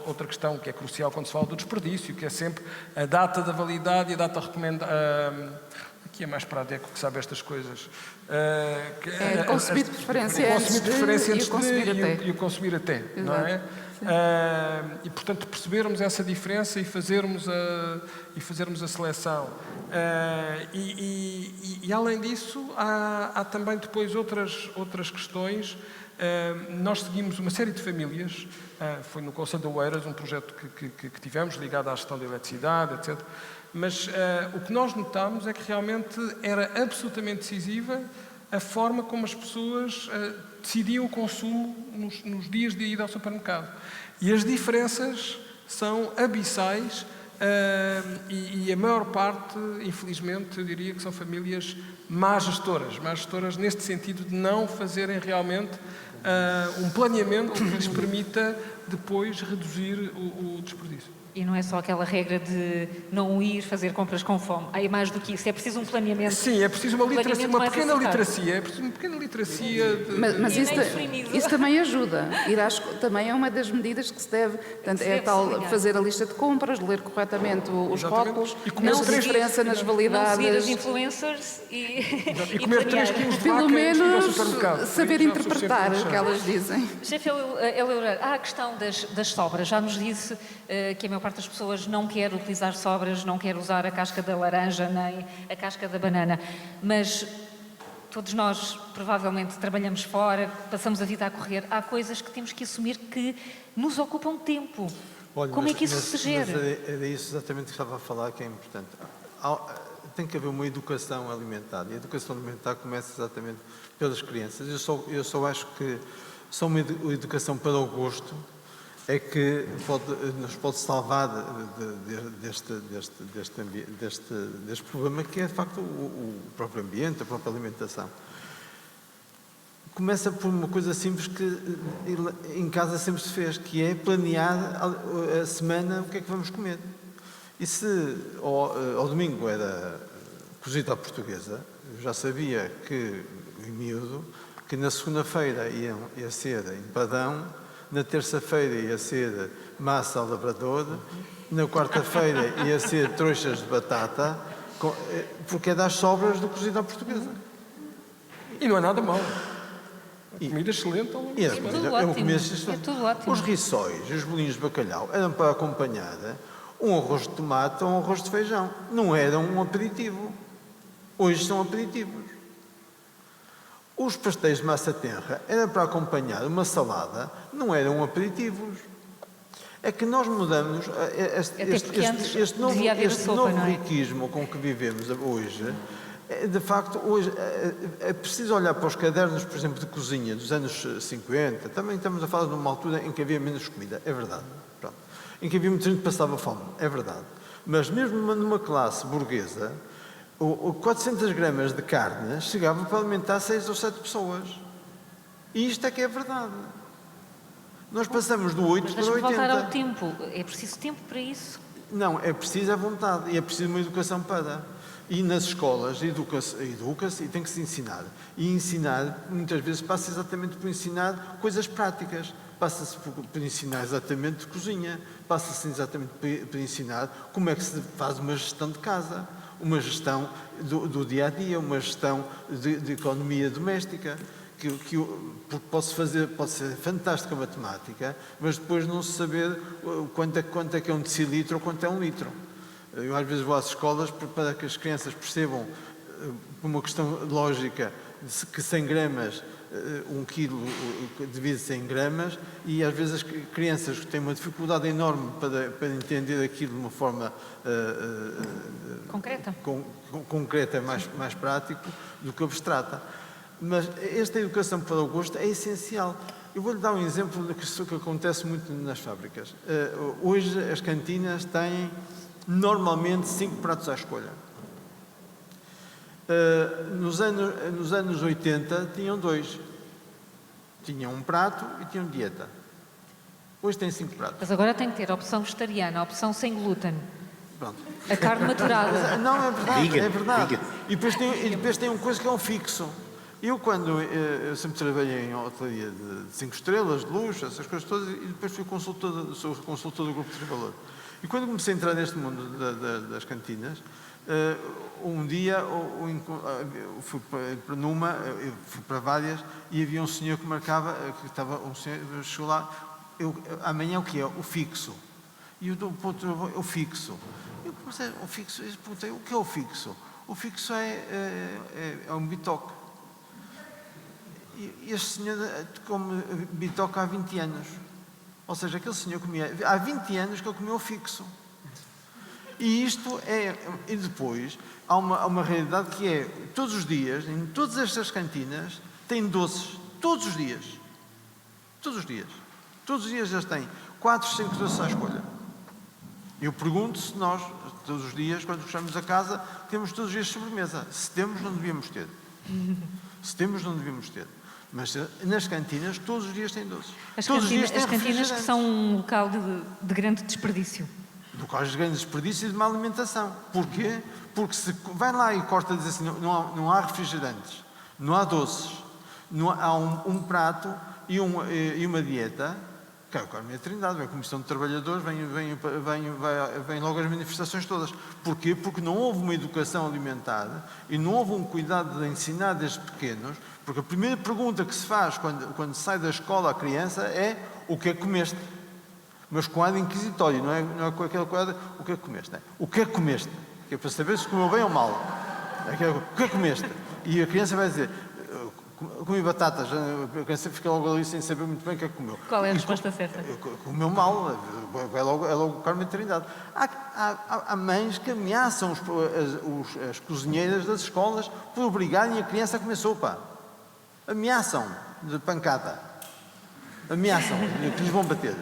outra questão que é crucial quando se fala do desperdício, que é sempre a data da validade e a data que é mais para a DECO que sabe estas coisas. Consumir de preferência consumir de preferência antes e o consumir de até. e o consumir até, não é? E, portanto, percebermos essa diferença e fazermos a seleção. E, além disso, há também depois outras questões. Nós seguimos uma série de famílias, foi no Conselho de Oeiras, um projeto que tivemos ligado à gestão da eletricidade, etc. Mas o que nós notámos é que realmente era absolutamente decisiva a forma como as pessoas decidiam o consumo nos dias de ida ao supermercado. E as diferenças são abissais e a maior parte, infelizmente, eu diria que são famílias má gestoras neste sentido de não fazerem realmente um planeamento que lhes permita depois reduzir o desperdício. E não é só aquela regra de não ir fazer compras com fome. Há mais do que isso. É preciso um planeamento. Sim, é preciso uma pequena literacia. É preciso uma pequena literacia. Mas isso também ajuda. Também é uma das medidas que se deve. Portanto, é tal fazer a lista de compras, ler corretamente os rótulos, não se diferença nas validades. Não seguir as influencers e comer 3 quilos de Pelo vaca antes de ir ao menos supermercado. saber interpretar o que elas dizem. Chefe Eleonora, há a questão das sobras. Já nos disse que a maior parte das pessoas não quer utilizar sobras, não quer usar a casca da laranja nem a casca da banana, mas todos nós provavelmente trabalhamos fora, passamos a vida a correr. Há coisas que temos que assumir que nos ocupam tempo. Olha, Como é que isso se gera? Era isso exatamente que estava a falar, que é importante. Tem que haver uma educação alimentar, e a educação alimentar começa exatamente pelas crianças. Eu só acho que só uma educação para o gosto é que nos pode salvar deste problema, que é de facto o próprio ambiente, a própria alimentação. Começa por uma coisa simples que em casa sempre se fez, que é planear a semana o que é que vamos comer. E se ao domingo era cozido à portuguesa, eu já sabia que, em miúdo, que na segunda-feira ia ser empadão, na terça-feira ia ser massa ao labrador, na quarta-feira ia ser trouxas de batata, porque é das sobras do cozido à portuguesa. E não é nada mau. Comida excelente. É tudo ótimo. Os rissóis e os bolinhos de bacalhau eram para acompanhar um arroz de tomate ou um arroz de feijão. Não eram um aperitivo. Hoje são aperitivos. Os pastéis de massa tenra eram para acompanhar uma salada, não eram aperitivos. É que nós mudamos este novo riquismo com que vivemos hoje. De facto, hoje é preciso olhar para os cadernos, por exemplo, de cozinha dos anos 50. Também estamos a falar de uma altura em que havia menos comida, é verdade. Pronto. Em que havia muita gente que passava fome, é verdade. Mas mesmo numa classe burguesa, 400 gramas de carne chegava para alimentar 6 ou 7 pessoas. E isto é que é verdade. Nós passamos do 8 para 80. Mas voltar ao tempo. É preciso tempo para isso? Não, é preciso a vontade e é preciso uma educação para. E nas escolas educa-se e tem que se ensinar. E ensinar, muitas vezes, passa exatamente por ensinar coisas práticas. Passa-se por ensinar exatamente de cozinha. Passa-se exatamente por ensinar como é que se faz uma gestão de casa. Uma gestão do dia-a-dia, uma gestão de economia doméstica, porque pode ser fantástica a matemática, mas depois não se saber quanto é que é um decilitro ou quanto é um litro. Eu às vezes vou às escolas para que as crianças percebam, por uma questão lógica, que 100 gramas, 1 quilo divide 100 gramas, e às vezes as crianças têm uma dificuldade enorme para entender aquilo de uma forma concreta, mais prático do que abstrata. Mas esta educação para o gosto é essencial. Eu vou-lhe dar um exemplo do que acontece muito nas fábricas. Hoje as cantinas têm normalmente 5 pratos à escolha. Nos anos 80 tinham 2. Tinham um prato e tinham dieta. Hoje tem 5 pratos. Mas agora tem que ter a opção vegetariana, a opção sem glúten. Pronto. A carne maturada. Não, é verdade, Vegan, é verdade. vegan. E depois tem uma coisa que é um fixo. Eu sempre trabalhei em hotelaria de 5 estrelas, de luxo, essas coisas todas, e depois sou consultor do grupo de valor. E quando comecei a entrar neste mundo das cantinas, um dia fui para várias e havia um senhor que marcava, chegou lá, amanhã o que é? O fixo. E eu o fixo. Eu comecei, o fixo, eu perguntei, o que é o fixo? O fixo é um bitoque. E este senhor come bitoque há 20 anos. Ou seja, aquele senhor comia, há 20 anos que ele comeu o fixo. E e depois há uma realidade que é, todos os dias, em todas estas cantinas, têm doces, todos os dias. Todos os dias. Todos os dias eles têm 4, 5 doces à escolha. Eu pergunto se nós, todos os dias, quando chegamos a casa, temos todos os dias sobremesa. Se temos, não devíamos ter. Se temos, não devíamos ter. Mas nas cantinas, todos os dias têm doces. As Todos os dias cantinas, têm as cantinas que são refrigerantes. um local de grande desperdício. Do qual de grande desperdício e de má alimentação. Porquê? Porque se vai lá e corta e diz assim, não há refrigerantes, não há doces, há um prato e uma dieta, que é a minha trindade, vem a Comissão de Trabalhadores, vem logo as manifestações todas. Porquê? Porque não houve uma educação alimentar e não houve um cuidado de ensinar desde pequenos, porque a primeira pergunta que se faz quando sai da escola a criança é o que é que comeste? Mas com ar inquisitório, não é com aquele quadro, o que é que comeste? O que é que comeste? Que é para saber se comeu bem ou mal. O que é que comeste? E a criança vai dizer, comi batatas. A criança fica logo ali sem saber muito bem o que é que comeu. Qual é a resposta certa? Comeu mal, é logo o Carmen Trindade. Há mães que ameaçam as cozinheiras das escolas por obrigarem a criança a comer sopa. Ameaçam de pancada. Ameaçam, que lhes vão bater.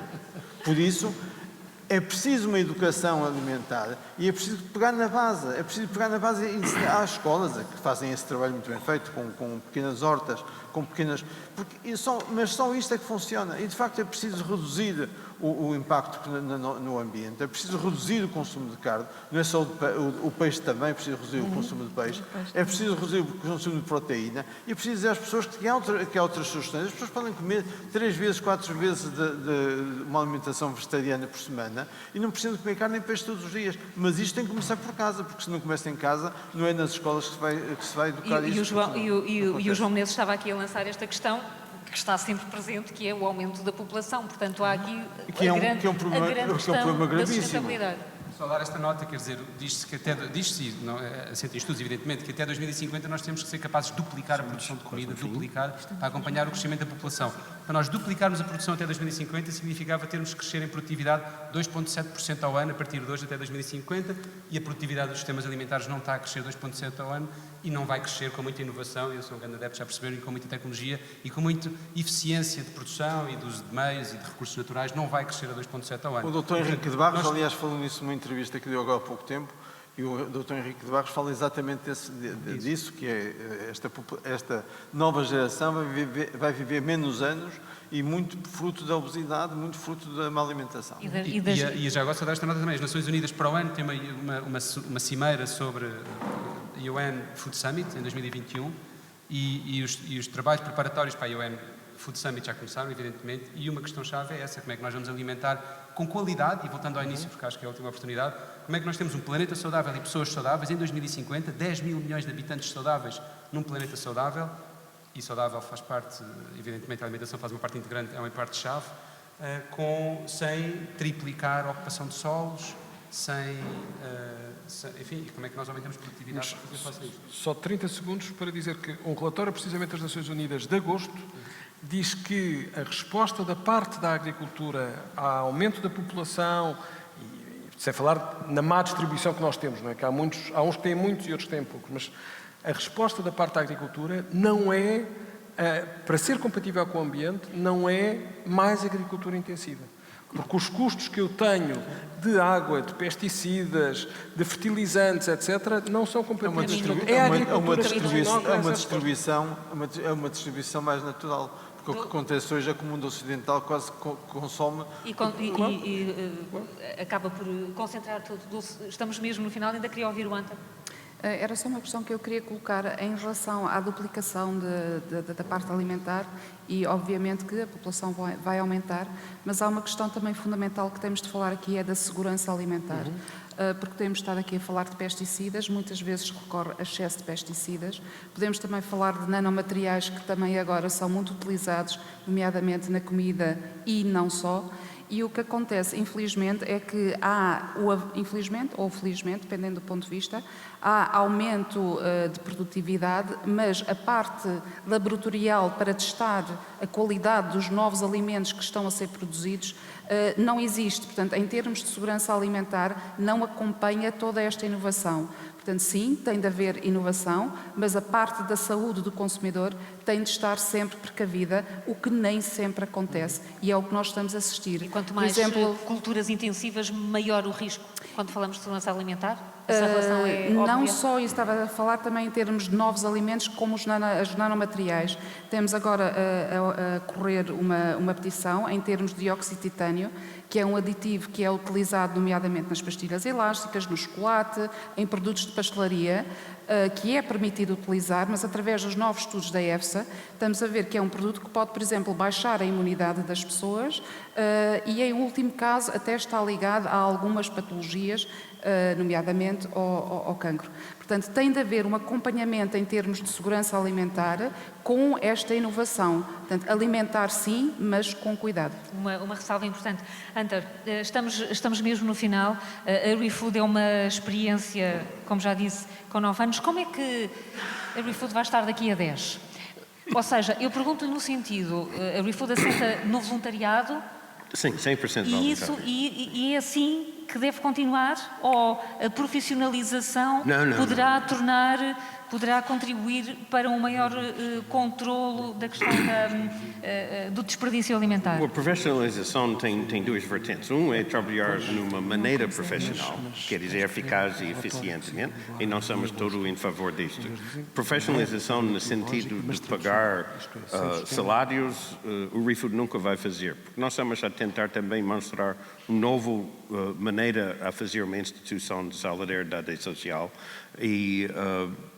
Por isso, é preciso uma educação alimentar e é preciso pegar na base. É preciso pegar na base e ensinar às escolas que fazem esse trabalho muito bem feito, com pequenas hortas, com pequenas... Mas só isto é que funciona. E, de facto, é preciso reduzir o impacto no ambiente, é preciso reduzir o consumo de carne, não é só o peixe também, é preciso reduzir o consumo de peixe, é preciso reduzir o consumo de proteína e é preciso dizer às pessoas que há outras sugestões. As pessoas podem comer 3 vezes, 4 vezes de uma alimentação vegetariana por semana e não precisam comer carne nem peixe todos os dias, mas isto tem que começar por casa, porque se não começa em casa, não é nas escolas que se vai educar isso. E o João Menezes estava aqui a lançar esta questão, que está sempre presente, que é o aumento da população. Portanto, há aqui a grande questão da sustentabilidade. Só dar esta nota, quer dizer, diz-se que diz-se, assenta em estudos, evidentemente, que até 2050 nós temos que ser capazes de duplicar a produção de comida, para acompanhar o crescimento da população. Para nós duplicarmos a produção até 2050, significava termos que crescer em produtividade 2,7% ao ano a partir de hoje até 2050, e a produtividade dos sistemas alimentares não está a crescer 2,7% ao ano e não vai crescer com muita inovação, e eu sou um grande adepto, já perceberam, e com muita tecnologia e com muita eficiência de produção e de uso de meios e de recursos naturais, não vai crescer a 2,7% ao ano. O Dr. Henrique de Barros, aliás, falou nisso numa entrevista que deu agora há pouco tempo, e o Dr. Henrique de Barros fala exatamente disso, que é esta nova geração vai viver menos anos e muito fruto da obesidade, muito fruto da má alimentação. E já gosto de dar esta nota também. As Nações Unidas para o ano têm uma cimeira sobre a UN Food Summit em 2021 e os trabalhos preparatórios para a UN Food Summit já começaram, evidentemente, e uma questão-chave é essa: como é que nós vamos alimentar com qualidade, e voltando ao início, porque acho que é a última oportunidade, como é que nós temos um planeta saudável e pessoas saudáveis em 2050, 10 mil milhões de habitantes saudáveis num planeta saudável, e saudável faz parte, evidentemente a alimentação faz uma parte integrante, é uma parte-chave, sem triplicar a ocupação de solos, enfim, como é que nós aumentamos a produtividade para fazer face a isto? Só 30 segundos para dizer que um relatório precisamente das Nações Unidas de agosto diz que a resposta da parte da agricultura ao aumento da população, e sem falar na má distribuição que nós temos, não é? Que há uns que têm muitos e outros que têm poucos, mas a resposta da parte da agricultura não é, para ser compatível com o ambiente, não é mais agricultura intensiva. Porque os custos que eu tenho de água, de pesticidas, de fertilizantes, etc., não são compatíveis. É uma distribuição mais natural. Porque o que acontece hoje é que o mundo ocidental quase consome... E acaba por concentrar tudo. Estamos mesmo no final, ainda queria ouvir o Anta. Era só uma questão que eu queria colocar em relação à duplicação da parte alimentar e, obviamente, que a população vai aumentar, mas há uma questão também fundamental que temos de falar aqui, é da segurança alimentar. porque temos estado aqui a falar de pesticidas, muitas vezes recorre a excesso de pesticidas. Podemos também falar de nanomateriais que também agora são muito utilizados, nomeadamente na comida e não só. E o que acontece, infelizmente, é que infelizmente ou felizmente, dependendo do ponto de vista, há aumento de produtividade, mas a parte laboratorial para testar a qualidade dos novos alimentos que estão a ser produzidos não existe. Portanto, em termos de segurança alimentar, não acompanha toda esta inovação. Portanto, sim, tem de haver inovação, mas a parte da saúde do consumidor tem de estar sempre precavida, o que nem sempre acontece e é o que nós estamos a assistir. E quanto mais culturas intensivas, maior o risco, quando falamos de segurança alimentar? Essa relação é não óbvia? só isso, estava a falar também em termos de novos alimentos, como os nanomateriais. Temos agora a correr uma petição em termos de dióxido de titânio, que é um aditivo que é utilizado nomeadamente nas pastilhas elásticas, no chocolate, em produtos de pastelaria, que é permitido utilizar, mas através dos novos estudos da EFSA, estamos a ver que é um produto que pode, por exemplo, baixar a imunidade das pessoas e, em último caso, até está ligado a algumas patologias, nomeadamente ao cancro. Portanto, tem de haver um acompanhamento em termos de segurança alimentar com esta inovação. Portanto, alimentar sim, mas com cuidado. Uma ressalva importante. Hunter, estamos mesmo no final. A ReFood é uma experiência, como já disse, com 9 anos. Como é que a ReFood vai estar daqui a 10? Ou seja, eu pergunto-lhe no sentido, a ReFood assenta no voluntariado? Sim, 100% voluntário. E é assim que deve continuar? Ou a profissionalização poderá contribuir para um maior controlo da questão do desperdício alimentar? A profissionalização tem duas vertentes. É trabalhar numa maneira profissional, quer dizer, eficaz e eficientemente, e nós somos todos em favor disto. Profissionalização no sentido de pagar salários, o ReFood nunca vai fazer, porque nós estamos a tentar também mostrar uma nova maneira a fazer uma instituição de solidariedade social e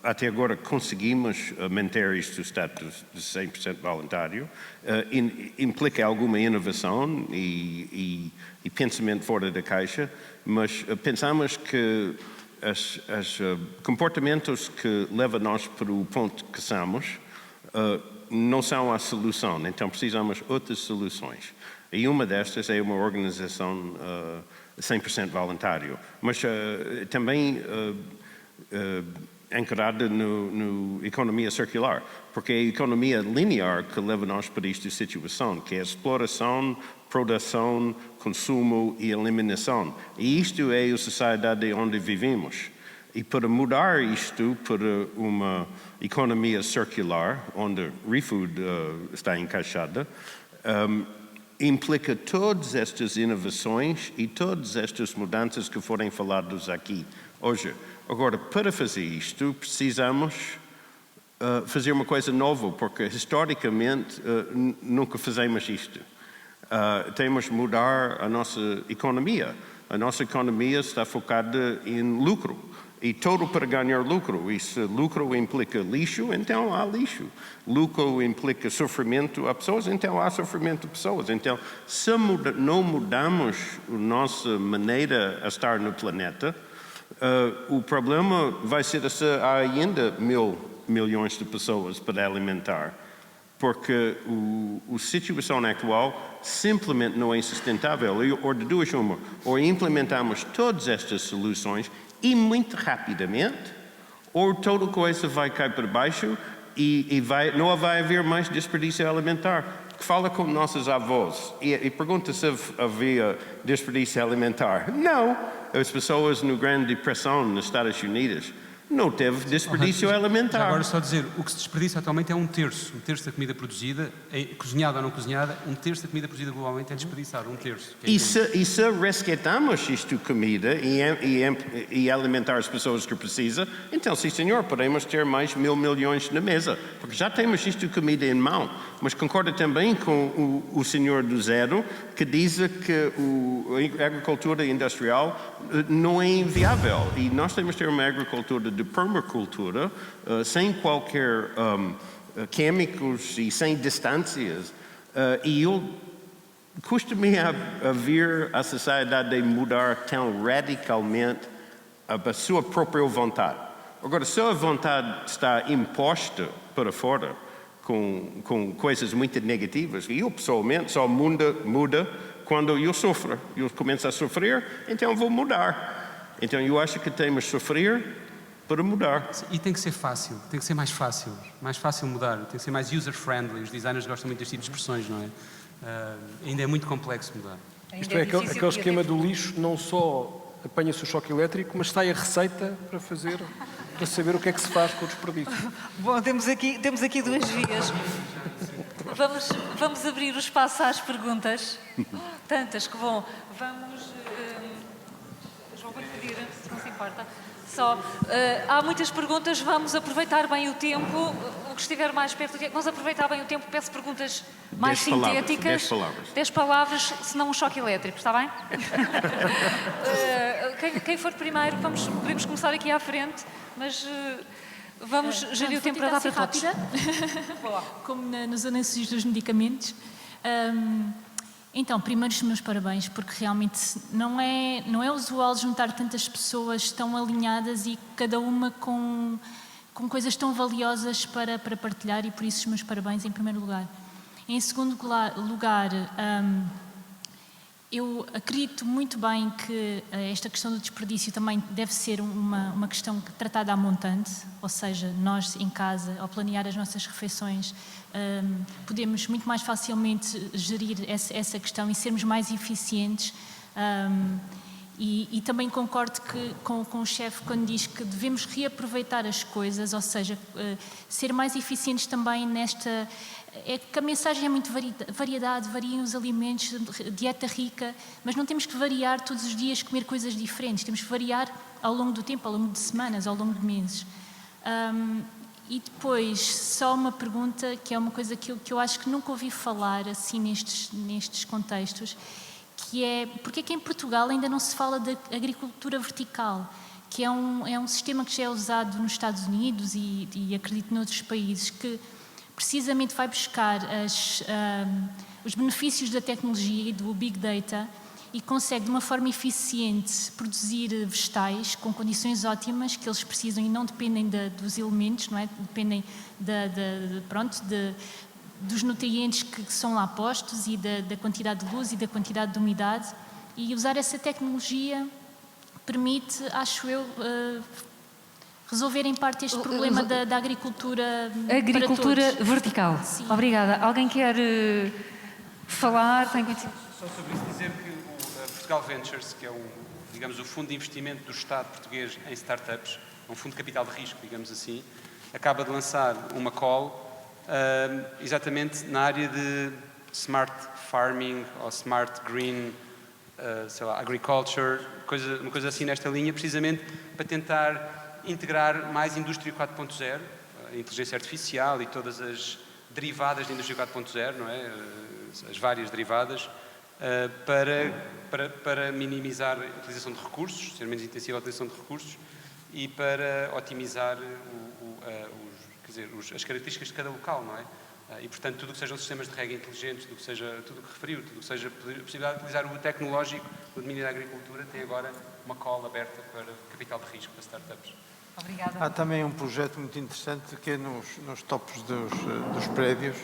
até agora conseguimos manter este status de 100% voluntário. Implica alguma inovação e pensamento fora da caixa, mas pensamos que os comportamentos que levam nós para o ponto que somos não são a solução, então precisamos de outras soluções. E uma destas é uma organização 100% voluntário, mas também ancorada na economia circular, porque é a economia linear que leva nós para esta situação, que é a exploração, produção, consumo e eliminação. E isto é a sociedade onde vivemos. E para mudar isto para uma economia circular, onde ReFood está encaixada, implica todas estas inovações e todas estas mudanças que foram faladas aqui hoje. Agora, para fazer isto, precisamos fazer uma coisa nova, porque historicamente nunca fizemos isto. Temos de mudar a nossa economia. A nossa economia está focada em lucro. E todo para ganhar lucro. E se lucro implica lixo, então há lixo. Lucro implica sofrimento a pessoas, então há sofrimento a pessoas. Então, se não mudamos a nossa maneira a estar no planeta, o problema vai ser se há ainda milhões de pessoas para alimentar. Porque a situação atual simplesmente não é sustentável. Ou de duas uma, ou implementamos todas estas soluções e muito rapidamente, ou toda coisa vai cair para baixo e não vai haver mais desperdício alimentar. Fala com nossos avós e pergunta se havia desperdício alimentar. Não. As pessoas na Grande Depressão nos Estados Unidos não teve desperdício alimentar. Já agora só dizer, o que se desperdiça atualmente é um terço da comida produzida, cozinhada ou não cozinhada, um terço da comida produzida globalmente é desperdiçado, um terço. E se resgatamos isto comida e alimentar as pessoas que precisam, então sim senhor, podemos ter mais 1.000 milhões na mesa, porque já temos isto comida em mão. Mas concordo também com o senhor do Zero, que diz que a agricultura industrial não é inviável. E nós temos de ter uma agricultura de permacultura, sem qualquer químicos e sem distâncias. E eu custa-me a ver a sociedade mudar tão radicalmente a sua própria vontade. Agora, se a vontade está imposta para fora com coisas muito negativas, e eu pessoalmente só muda quando eu sofro. Eu começo a sofrer, então vou mudar. Então eu acho que temos que sofrer para mudar. E tem que ser fácil, tem que ser mais fácil mudar, tem que ser mais user-friendly. Os designers gostam muito deste tipo de expressões, não é? Ainda é muito complexo mudar. Isto é aquele esquema do lixo, não só apanha-se o choque elétrico, mas sai a receita para saber o que é que se faz com o desperdício. Bom, temos aqui duas vias. Vamos abrir o espaço às perguntas. Tantas que vão. João, vou-lhe pedir, se não se importa. Há muitas perguntas, vamos aproveitar bem o tempo. O que estiver mais perto do tempo, vamos aproveitar bem o tempo. Peço perguntas mais 10 palavras, sintéticas. 10 palavras. 10 palavras, se não um choque elétrico, está bem? Quem for primeiro, podemos começar aqui à frente, mas vamos gerir o tempo para dar para todos. Como nos anúncios dos medicamentos. Então, primeiro os meus parabéns, porque realmente não é usual juntar tantas pessoas tão alinhadas e cada uma com coisas tão valiosas para partilhar, e por isso os meus parabéns em primeiro lugar. Em segundo lugar, eu acredito muito bem que esta questão do desperdício também deve ser uma questão tratada à montante, ou seja, nós em casa, ao planear as nossas refeições, podemos muito mais facilmente gerir essa questão e sermos mais eficientes. E também concordo com o chefe quando diz que devemos reaproveitar as coisas, ou seja, ser mais eficientes também nesta... É que a mensagem é muito variedade, variam os alimentos, dieta rica, mas não temos que variar todos os dias, comer coisas diferentes, temos que variar ao longo do tempo, ao longo de semanas, ao longo de meses. E depois, só uma pergunta, que é uma coisa que eu acho que nunca ouvi falar assim nestes contextos, que é, porque é que em Portugal ainda não se fala de agricultura vertical, que é um sistema que já é usado nos Estados Unidos e acredito noutros países, que precisamente vai buscar os benefícios da tecnologia e do Big Data e consegue de uma forma eficiente produzir vegetais com condições ótimas que eles precisam e não dependem dos elementos, não é? Dependem dos nutrientes que são lá postos e da quantidade de luz e da quantidade de umidade, e usar essa tecnologia permite, acho eu, resolver em parte este problema da agricultura Agricultura para todos. vertical. Sim. Obrigada. Alguém quer falar? Só sobre isso dizer que o Portugal Ventures, que é digamos, o fundo de investimento do Estado português em startups, um fundo de capital de risco, digamos assim, acaba de lançar uma call exatamente na área de smart farming ou smart green, agriculture, uma coisa assim nesta linha, precisamente para tentar integrar mais indústria 4.0, a inteligência artificial e todas as derivadas da indústria 4.0, não é? As várias derivadas, para minimizar a utilização de recursos, ser menos intensiva a utilização de recursos e para otimizar as características de cada local, não é? E, portanto, tudo o que sejam sistemas de rega inteligentes, tudo o que referiu, tudo o que seja a possibilidade de utilizar o tecnológico no domínio da agricultura, tem agora uma call aberta para capital de risco para startups. Obrigada. Há também um projeto muito interessante que é nos topos dos prédios,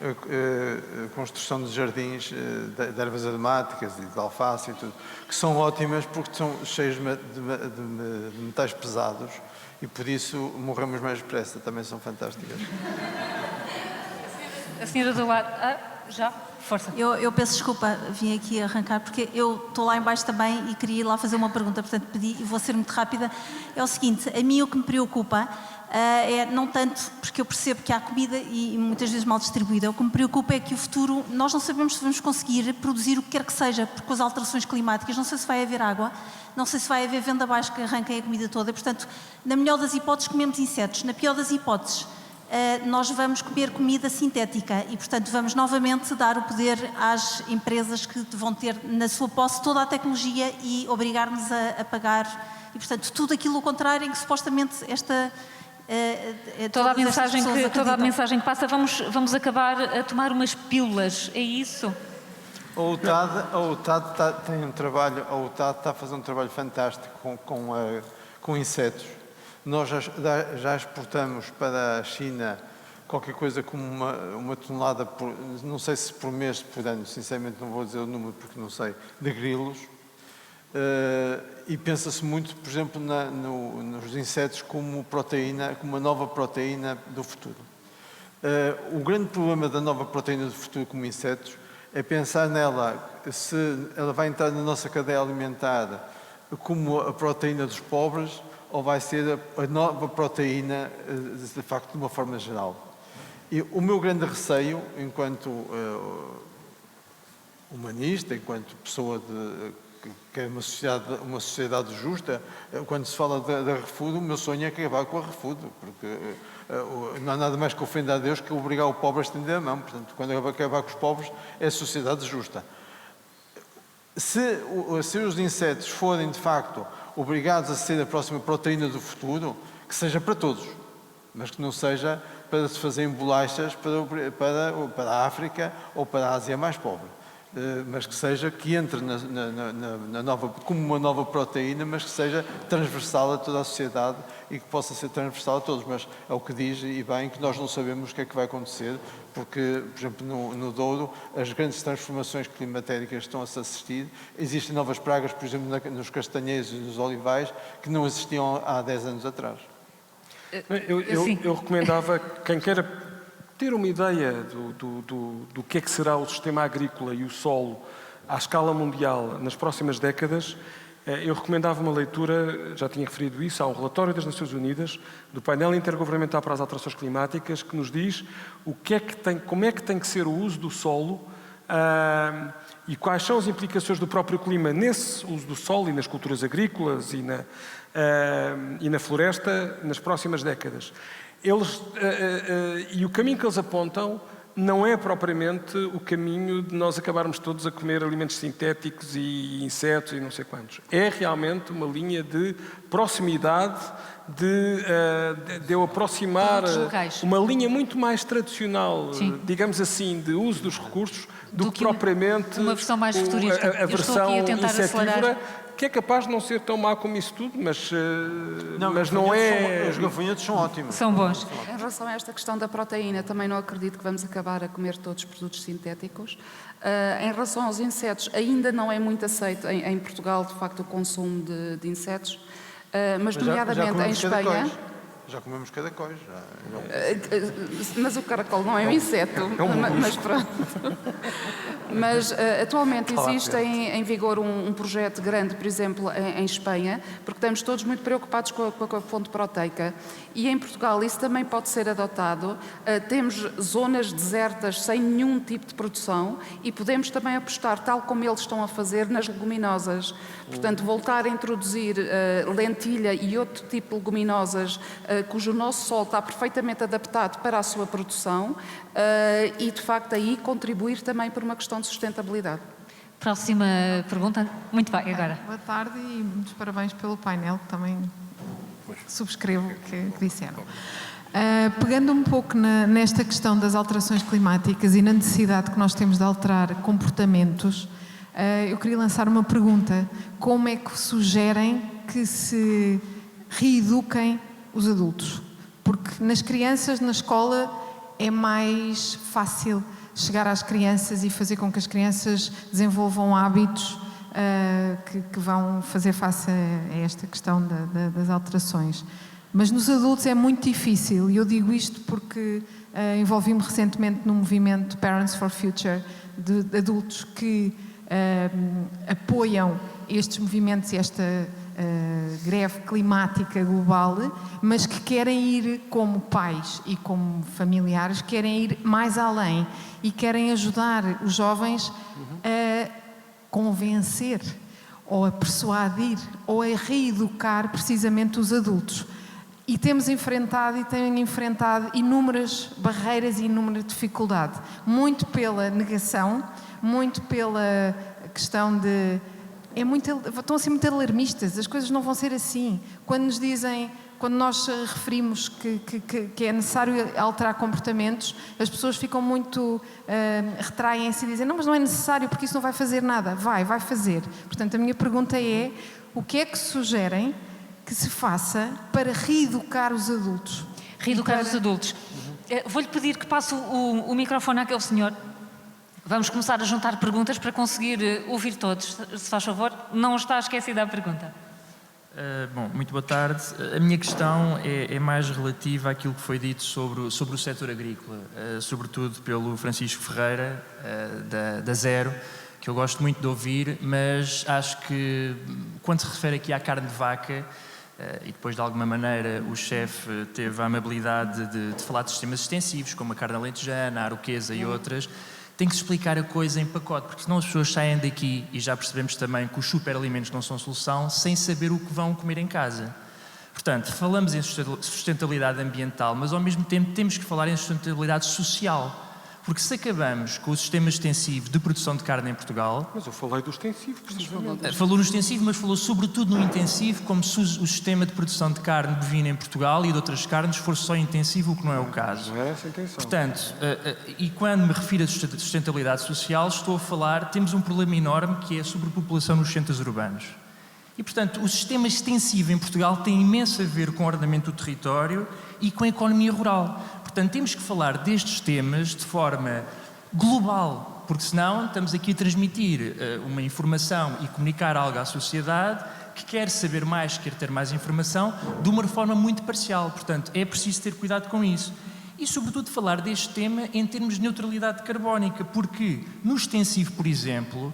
a construção de jardins de ervas aromáticas e de alface e tudo, que são ótimas porque são cheios de metais pesados e por isso morremos mais depressa, também são fantásticas. A senhora do lado. Já? Força. Eu peço desculpa, vim aqui arrancar, porque eu estou lá em baixo também e queria ir lá fazer uma pergunta, portanto pedi, e vou ser muito rápida. É o seguinte, a mim o que me preocupa é não tanto, porque eu percebo que há comida e muitas vezes mal distribuída, o que me preocupa é que o futuro, nós não sabemos se vamos conseguir produzir o que quer que seja, porque com as alterações climáticas, não sei se vai haver água, não sei se vai haver vendabaixo que arranquem a comida toda, e, portanto, na melhor das hipóteses comemos insetos, na pior das hipóteses, nós vamos comer comida sintética e, portanto, vamos novamente dar o poder às empresas que vão ter na sua posse toda a tecnologia e obrigar-nos a pagar. E, portanto, tudo aquilo ao contrário em que supostamente toda a mensagem que passa, vamos acabar a tomar umas pílulas, é isso? A UTAD tem um trabalho, a UTAD está a fazer um trabalho fantástico com insetos. Nós já exportamos para a China qualquer coisa como uma tonelada, não sei se por mês, por ano, sinceramente não vou dizer o número porque não sei, de grilos. E pensa-se muito, por exemplo, nos insetos como proteína, como uma nova proteína do futuro. O grande problema da nova proteína do futuro como insetos é pensar nela, se ela vai entrar na nossa cadeia alimentar como a proteína dos pobres ou vai ser a nova proteína, de facto, de uma forma geral. E o meu grande receio, enquanto humanista, enquanto pessoa que quer uma sociedade justa, quando se fala da ReFood, o meu sonho é acabar com a ReFood, porque não há nada mais que ofender a Deus que obrigar o pobre a estender a mão. Portanto, quando acabar com os pobres, é a sociedade justa. Se os insetos forem, de facto, obrigados a ser a próxima proteína do futuro, que seja para todos, mas que não seja para se fazerem bolachas para a África ou para a Ásia mais pobre. Mas que entre como uma nova proteína, mas que seja transversal a toda a sociedade e que possa ser transversal a todos. Mas é o que diz, e bem, que nós não sabemos o que é que vai acontecer, porque, por exemplo, no Douro, as grandes transformações climatéricas estão a se assistir. Existem novas pragas, por exemplo, nos castanheiros e nos olivais, que não existiam há 10 anos atrás. Eu recomendava, quem queira ter uma ideia do que é que será o sistema agrícola e o solo à escala mundial nas próximas décadas, eu recomendava uma leitura, já tinha referido isso, há um relatório das Nações Unidas, do painel intergovernamental para as alterações climáticas, que nos diz como é que tem que ser o uso do solo e quais são as implicações do próprio clima nesse uso do solo e nas culturas agrícolas e na floresta nas próximas décadas. E o caminho que eles apontam não é propriamente o caminho de nós acabarmos todos a comer alimentos sintéticos e insetos e não sei quantos. É realmente uma linha de proximidade, de eu aproximar uma linha muito mais tradicional, digamos assim, de uso dos recursos do que propriamente uma versão mais futurista. a versão insetívora, que é capaz de não ser tão má como isso tudo, mas não é... Os gafanhotos são ótimos. São bons. Em relação a esta questão da proteína, também não acredito que vamos acabar a comer todos os produtos sintéticos. Em relação aos insetos, ainda não é muito aceito em Portugal, de facto, o consumo de insetos, mas nomeadamente em Espanha... Já comemos caracóis. Mas o caracol não é um inseto, mas pronto. Mas atualmente existe em vigor um projeto grande, por exemplo, em Espanha, porque estamos todos muito preocupados com a fonte proteica. E em Portugal isso também pode ser adotado. Temos zonas desertas sem nenhum tipo de produção e podemos também apostar, tal como eles estão a fazer, nas leguminosas. Portanto, voltar a introduzir lentilha e outro tipo de leguminosas cujo nosso solo está perfeitamente adaptado para a sua produção e, de facto, aí contribuir também por uma questão de sustentabilidade. Próxima pergunta. Muito bem, agora. Boa tarde e muitos parabéns pelo painel, que também subscrevo o que disseram. Pegando um pouco nesta questão das alterações climáticas e na necessidade que nós temos de alterar comportamentos, eu queria lançar uma pergunta. Como é que sugerem que se reeduquem os adultos? Porque nas crianças, na escola, é mais fácil chegar às crianças e fazer com que as crianças desenvolvam hábitos que vão fazer face a esta questão das alterações. Mas nos adultos é muito difícil, e eu digo isto porque envolvi-me recentemente num movimento Parents for Future de adultos que apoiam estes movimentos e esta greve climática global, mas que querem ir como pais e como familiares, querem ir mais além e querem ajudar os jovens a convencer ou a persuadir ou a reeducar precisamente os adultos. E temos enfrentado e têm enfrentado inúmeras barreiras e inúmeras dificuldades, muito pela negação, muito pela questão de... estão a ser muito alarmistas, as coisas não vão ser assim. Quando nos dizem quando nós referimos que é necessário alterar comportamentos, as pessoas ficam muito, retraem-se e dizem, não, mas não é necessário porque isso não vai fazer nada. Vai fazer. Portanto, a minha pergunta é, o que é que sugerem que se faça para reeducar os adultos? Reeducar os adultos. Vou-lhe pedir que passe o microfone àquele senhor. Vamos começar a juntar perguntas para conseguir ouvir todos. Se faz favor, não está esquecida a pergunta. Bom, muito boa tarde. A minha questão é mais relativa àquilo que foi dito sobre o setor agrícola, sobretudo pelo Francisco Ferreira, da Zero, que eu gosto muito de ouvir, mas acho que quando se refere aqui à carne de vaca, e depois de alguma maneira o chefe teve a amabilidade de falar de sistemas extensivos, como a carne alentejana, a aroquesa e outras, tem que se explicar a coisa em pacote, porque senão as pessoas saem daqui, e já percebemos também que os superalimentos não são solução, sem saber o que vão comer em casa. Portanto, falamos em sustentabilidade ambiental, mas ao mesmo tempo temos que falar em sustentabilidade social. Porque se acabamos com o sistema extensivo de produção de carne em Portugal... Mas eu falei do extensivo, precisamente. Falou no extensivo, mas falou sobretudo no intensivo, como se o sistema de produção de carne bovina em Portugal e de outras carnes fosse só intensivo, o que não é o caso. Não é essa a intenção. Portanto, e quando me refiro a sustentabilidade social, estou a falar, temos um problema enorme que é a sobrepopulação nos centros urbanos. E, portanto, o sistema extensivo em Portugal tem imenso a ver com o ordenamento do território e com a economia rural. Portanto, temos que falar destes temas de forma global, porque senão estamos aqui a transmitir uma informação e comunicar algo à sociedade que quer saber mais, quer ter mais informação, de uma forma muito parcial. Portanto, é preciso ter cuidado com isso. E, sobretudo, falar deste tema em termos de neutralidade carbónica, porque no extensivo, por exemplo,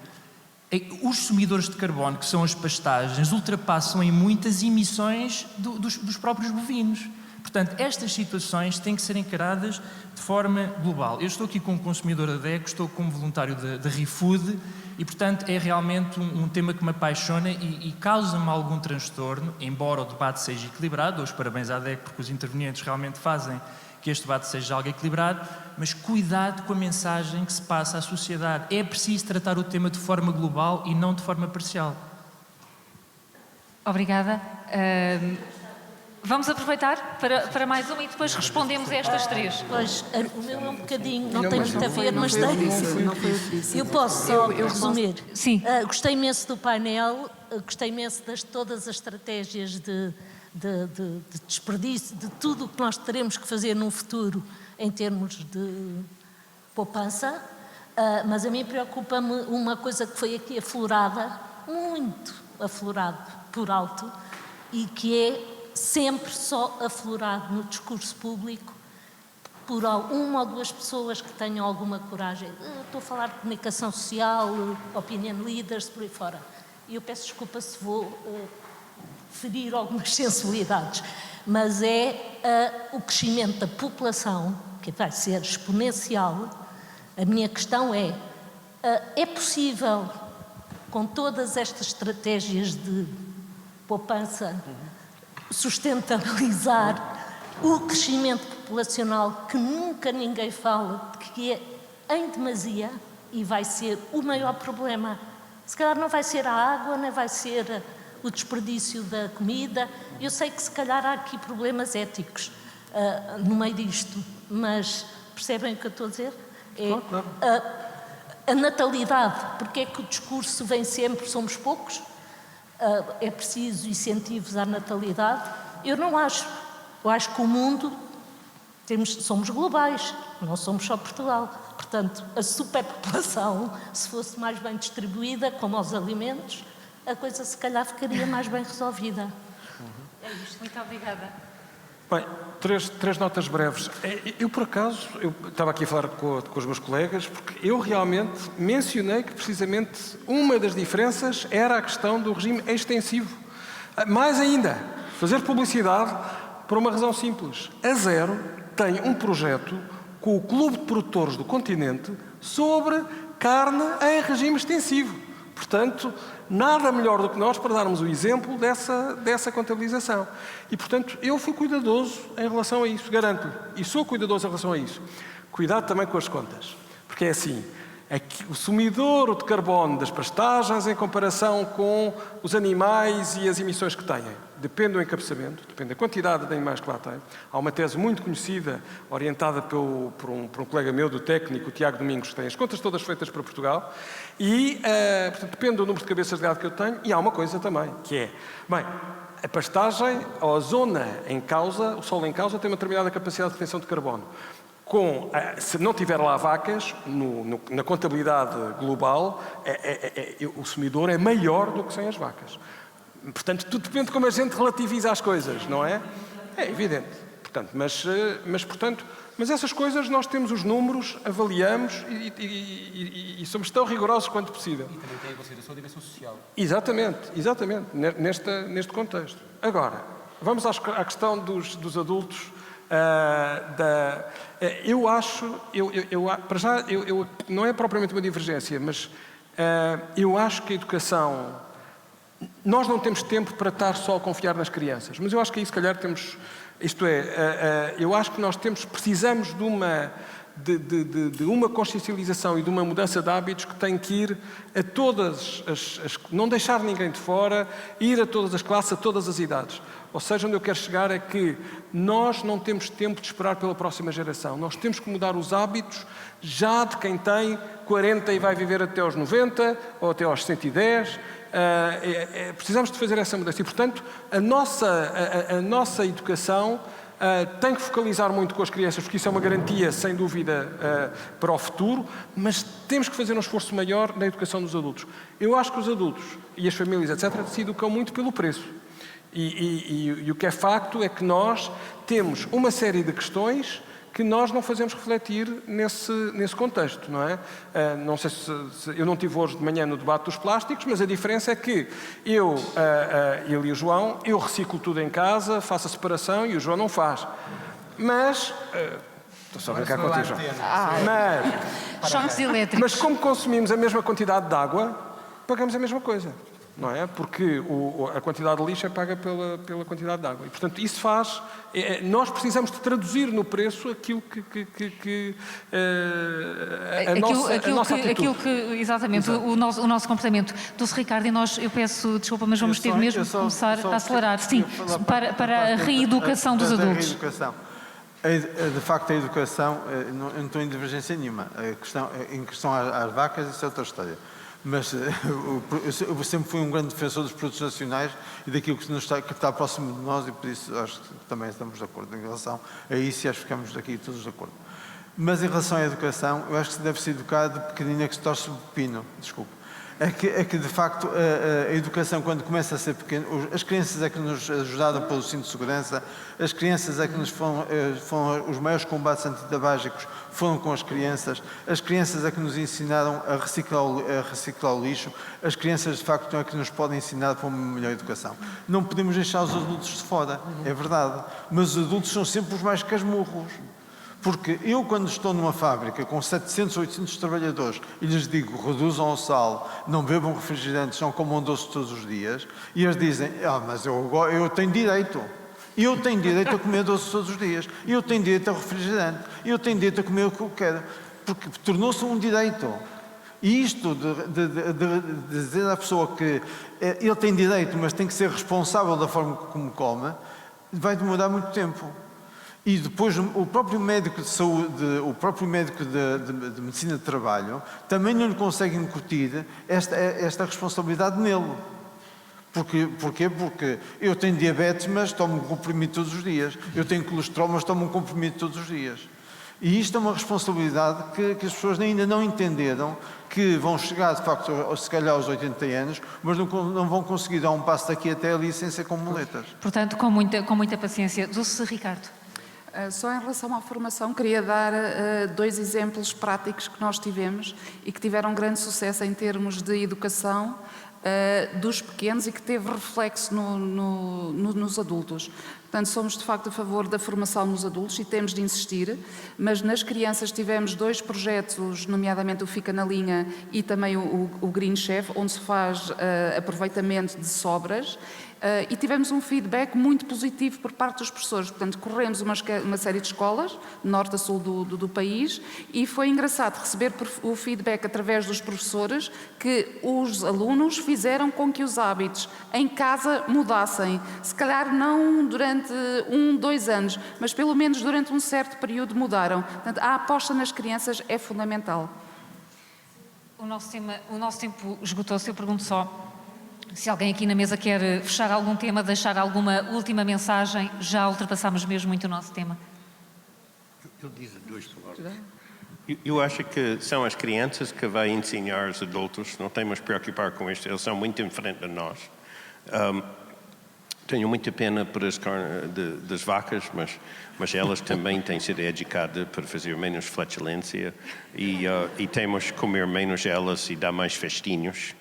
os sumidores de carbono, que são as pastagens, ultrapassam em muitas emissões dos próprios bovinos. Portanto, estas situações têm que ser encaradas de forma global. Eu estou aqui como consumidor da DECO, estou como voluntário da ReFood e, portanto, é realmente um tema que me apaixona e causa-me algum transtorno, embora o debate seja equilibrado. Dou os parabéns à DECO porque os intervenientes realmente fazem que este debate seja algo equilibrado, mas cuidado com a mensagem que se passa à sociedade. É preciso tratar o tema de forma global e não de forma parcial. Obrigada. Vamos aproveitar para mais uma e depois respondemos a estas três. Pois, o meu é um bocadinho, não tem muito a ver, mas tem. Eu posso só resumir. Sim. Gostei imenso do painel, gostei imenso de todas as estratégias de desperdício, de tudo o que nós teremos que fazer no futuro em termos de poupança, mas a mim preocupa-me uma coisa que foi aqui aflorada, muito aflorado por alto, e que é sempre só aflorado no discurso público por uma ou duas pessoas que tenham alguma coragem. Estou a falar de comunicação social, opinion leaders, por aí fora. E eu peço desculpa se vou ferir algumas sensibilidades, mas é o crescimento da população, que vai ser exponencial. A minha questão é possível, com todas estas estratégias de poupança, sustentabilizar o crescimento populacional que nunca ninguém fala, que é em demasia e vai ser o maior problema. Se calhar não vai ser a água, nem vai ser o desperdício da comida. Eu sei que se calhar há aqui problemas éticos no meio disto, mas percebem o que eu estou a dizer? A natalidade, porque é que o discurso vem sempre, somos poucos? É preciso incentivos à natalidade? Eu não acho. Eu acho que o mundo, somos globais, não somos só Portugal. Portanto, a superpopulação, se fosse mais bem distribuída, como aos alimentos, a coisa se calhar ficaria mais bem resolvida. É isto. Muito obrigada. Bem, três notas breves. Eu, por acaso, estava aqui a falar com os meus colegas, porque eu realmente mencionei que, precisamente, uma das diferenças era a questão do regime extensivo. Mais ainda, fazer publicidade por uma razão simples. A Zero tem um projeto com o Clube de Produtores do Continente sobre carne em regime extensivo. Portanto, nada melhor do que nós para darmos o exemplo dessa contabilização. E, portanto, eu fui cuidadoso em relação a isso, garanto-lhe. E sou cuidadoso em relação a isso. Cuidado também com as contas. Porque é assim, o sumidouro de carbono das pastagens em comparação com os animais e as emissões que têm. Depende do encabeçamento, depende da quantidade de animais que lá tem. Há uma tese muito conhecida, orientada por um colega meu do técnico, o Tiago Domingos, que tem as contas todas feitas para Portugal, e, portanto, depende do número de cabeças de gado que eu tenho, e há uma coisa também, que é, bem, a pastagem, ou a zona em causa, o solo em causa, tem uma determinada capacidade de retenção de carbono. Se não tiver lá vacas, na contabilidade global, o sumidouro é maior do que sem as vacas. Portanto, tudo depende de como a gente relativiza as coisas, não é? É evidente. Portanto, mas essas coisas nós temos os números, avaliamos e somos tão rigorosos quanto possível. E também tem em consideração a dimensão social. Exatamente, neste contexto. Agora, vamos à questão dos adultos. Eu acho, para já, não é propriamente uma divergência, mas eu acho que a educação, nós não temos tempo para estar só a confiar nas crianças, mas eu acho que aí se calhar temos, eu acho que nós precisamos de uma consciencialização e de uma mudança de hábitos que tem que ir a todas não deixar ninguém de fora, ir a todas as classes, a todas as idades. Ou seja, onde eu quero chegar é que nós não temos tempo de esperar pela próxima geração. Nós temos que mudar os hábitos já de quem tem 40 e vai viver até aos 90 ou até aos 110. Precisamos de fazer essa mudança. E, portanto, a nossa educação tem que focalizar muito com as crianças, porque isso é uma garantia, sem dúvida, para o futuro, mas temos que fazer um esforço maior na educação dos adultos. Eu acho que os adultos e as famílias, etc., se educam muito pelo preço. E o que é facto é que nós temos uma série de questões que nós não fazemos refletir nesse contexto, não é? Não sei se eu não estive hoje de manhã no debate dos plásticos, mas a diferença é que ele e o João, eu reciclo tudo em casa, faço a separação e o João não faz. Mas... estou só a brincar contigo, João. Choques elétricos. Mas como consumimos a mesma quantidade de água, pagamos a mesma coisa. Não é? Porque a quantidade de lixo é paga pela quantidade de água. E, portanto, isso faz... nós precisamos de traduzir no preço aquilo a nossa atitude. Aquilo que, exatamente, o nosso comportamento. Dulce Ricardo, eu peço desculpa, mas vamos ter mesmo de começar a acelerar. Sim, para a reeducação dos adultos. De facto, a educação, eu não estou em divergência nenhuma. Em questão às vacas, isso é outra história. Mas eu sempre fui um grande defensor dos produtos nacionais e daquilo que está próximo de nós, e por isso acho que também estamos de acordo em relação a isso, e acho que ficamos aqui todos de acordo. Mas em relação à educação, eu acho que se deve ser educado de pequenino é que se torce o pepino, desculpe. É que de facto a educação, quando começa a ser pequena, as crianças é que nos ajudaram pelo cinto de segurança, as crianças é que nos foram os maiores combates antitabágicos foram com as crianças é que nos ensinaram a reciclar o lixo, as crianças de facto é que nos podem ensinar para uma melhor educação. Não podemos deixar os adultos de fora, é verdade, mas os adultos são sempre os mais casmurros. Porque eu, quando estou numa fábrica com 700, 800 trabalhadores e lhes digo reduzam o sal, não bebam refrigerantes, não comam doce todos os dias, e eles dizem, mas eu tenho direito. Eu tenho direito a comer doce todos os dias. Eu tenho direito a refrigerante. Eu tenho direito a comer o que eu quero. Porque tornou-se um direito. E isto de dizer à pessoa que ele tem direito, mas tem que ser responsável da forma como come, vai demorar muito tempo. E depois o próprio médico de saúde, o próprio médico de medicina de trabalho, também não lhe consegue incutir esta responsabilidade nele. Porquê? Porque eu tenho diabetes, mas tomo um comprimido todos os dias. Eu tenho colesterol, mas tomo um comprimido todos os dias. E isto é uma responsabilidade que as pessoas ainda não entenderam, que vão chegar, de facto, se calhar aos 80 anos, mas não vão conseguir dar um passo daqui até ali sem ser com muletas. Portanto, com muita paciência. Dulce Ricardo. Só em relação à formação, queria dar 2 exemplos práticos que nós tivemos e que tiveram grande sucesso em termos de educação dos pequenos e que teve reflexo nos adultos. Portanto, somos de facto a favor da formação nos adultos e temos de insistir, mas nas crianças tivemos 2 projetos, nomeadamente o Fica na Linha e também o Green Chef, onde se faz aproveitamento de sobras. E tivemos um feedback muito positivo por parte dos professores. Portanto, corremos uma série de escolas, norte a sul do país, e foi engraçado receber o feedback através dos professores que os alunos fizeram com que os hábitos em casa mudassem. Se calhar não durante 1, 2 anos, mas pelo menos durante um certo período mudaram. Portanto, a aposta nas crianças é fundamental. O nosso tempo esgotou-se. Eu pergunto só se alguém aqui na mesa quer fechar algum tema, deixar alguma última mensagem. Já ultrapassámos mesmo muito o nosso tema. Eu disse 2 palavras. Eu acho que são as crianças que vão ensinar os adultos. Não temos que preocupar com isto. Eles são muito diferentes de nós. Tenho muita pena por das vacas, mas elas também têm sido educadas para fazer menos flatulência e temos que comer menos elas e dar mais festinhos.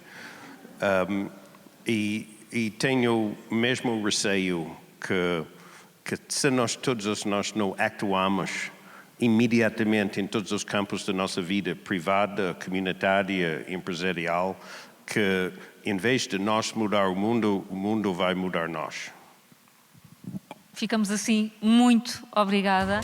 E tenho mesmo receio que se todos nós não actuamos imediatamente em todos os campos da nossa vida, privada, comunitária, empresarial, que em vez de nós mudar o mundo vai mudar nós. Ficamos assim. Muito obrigada.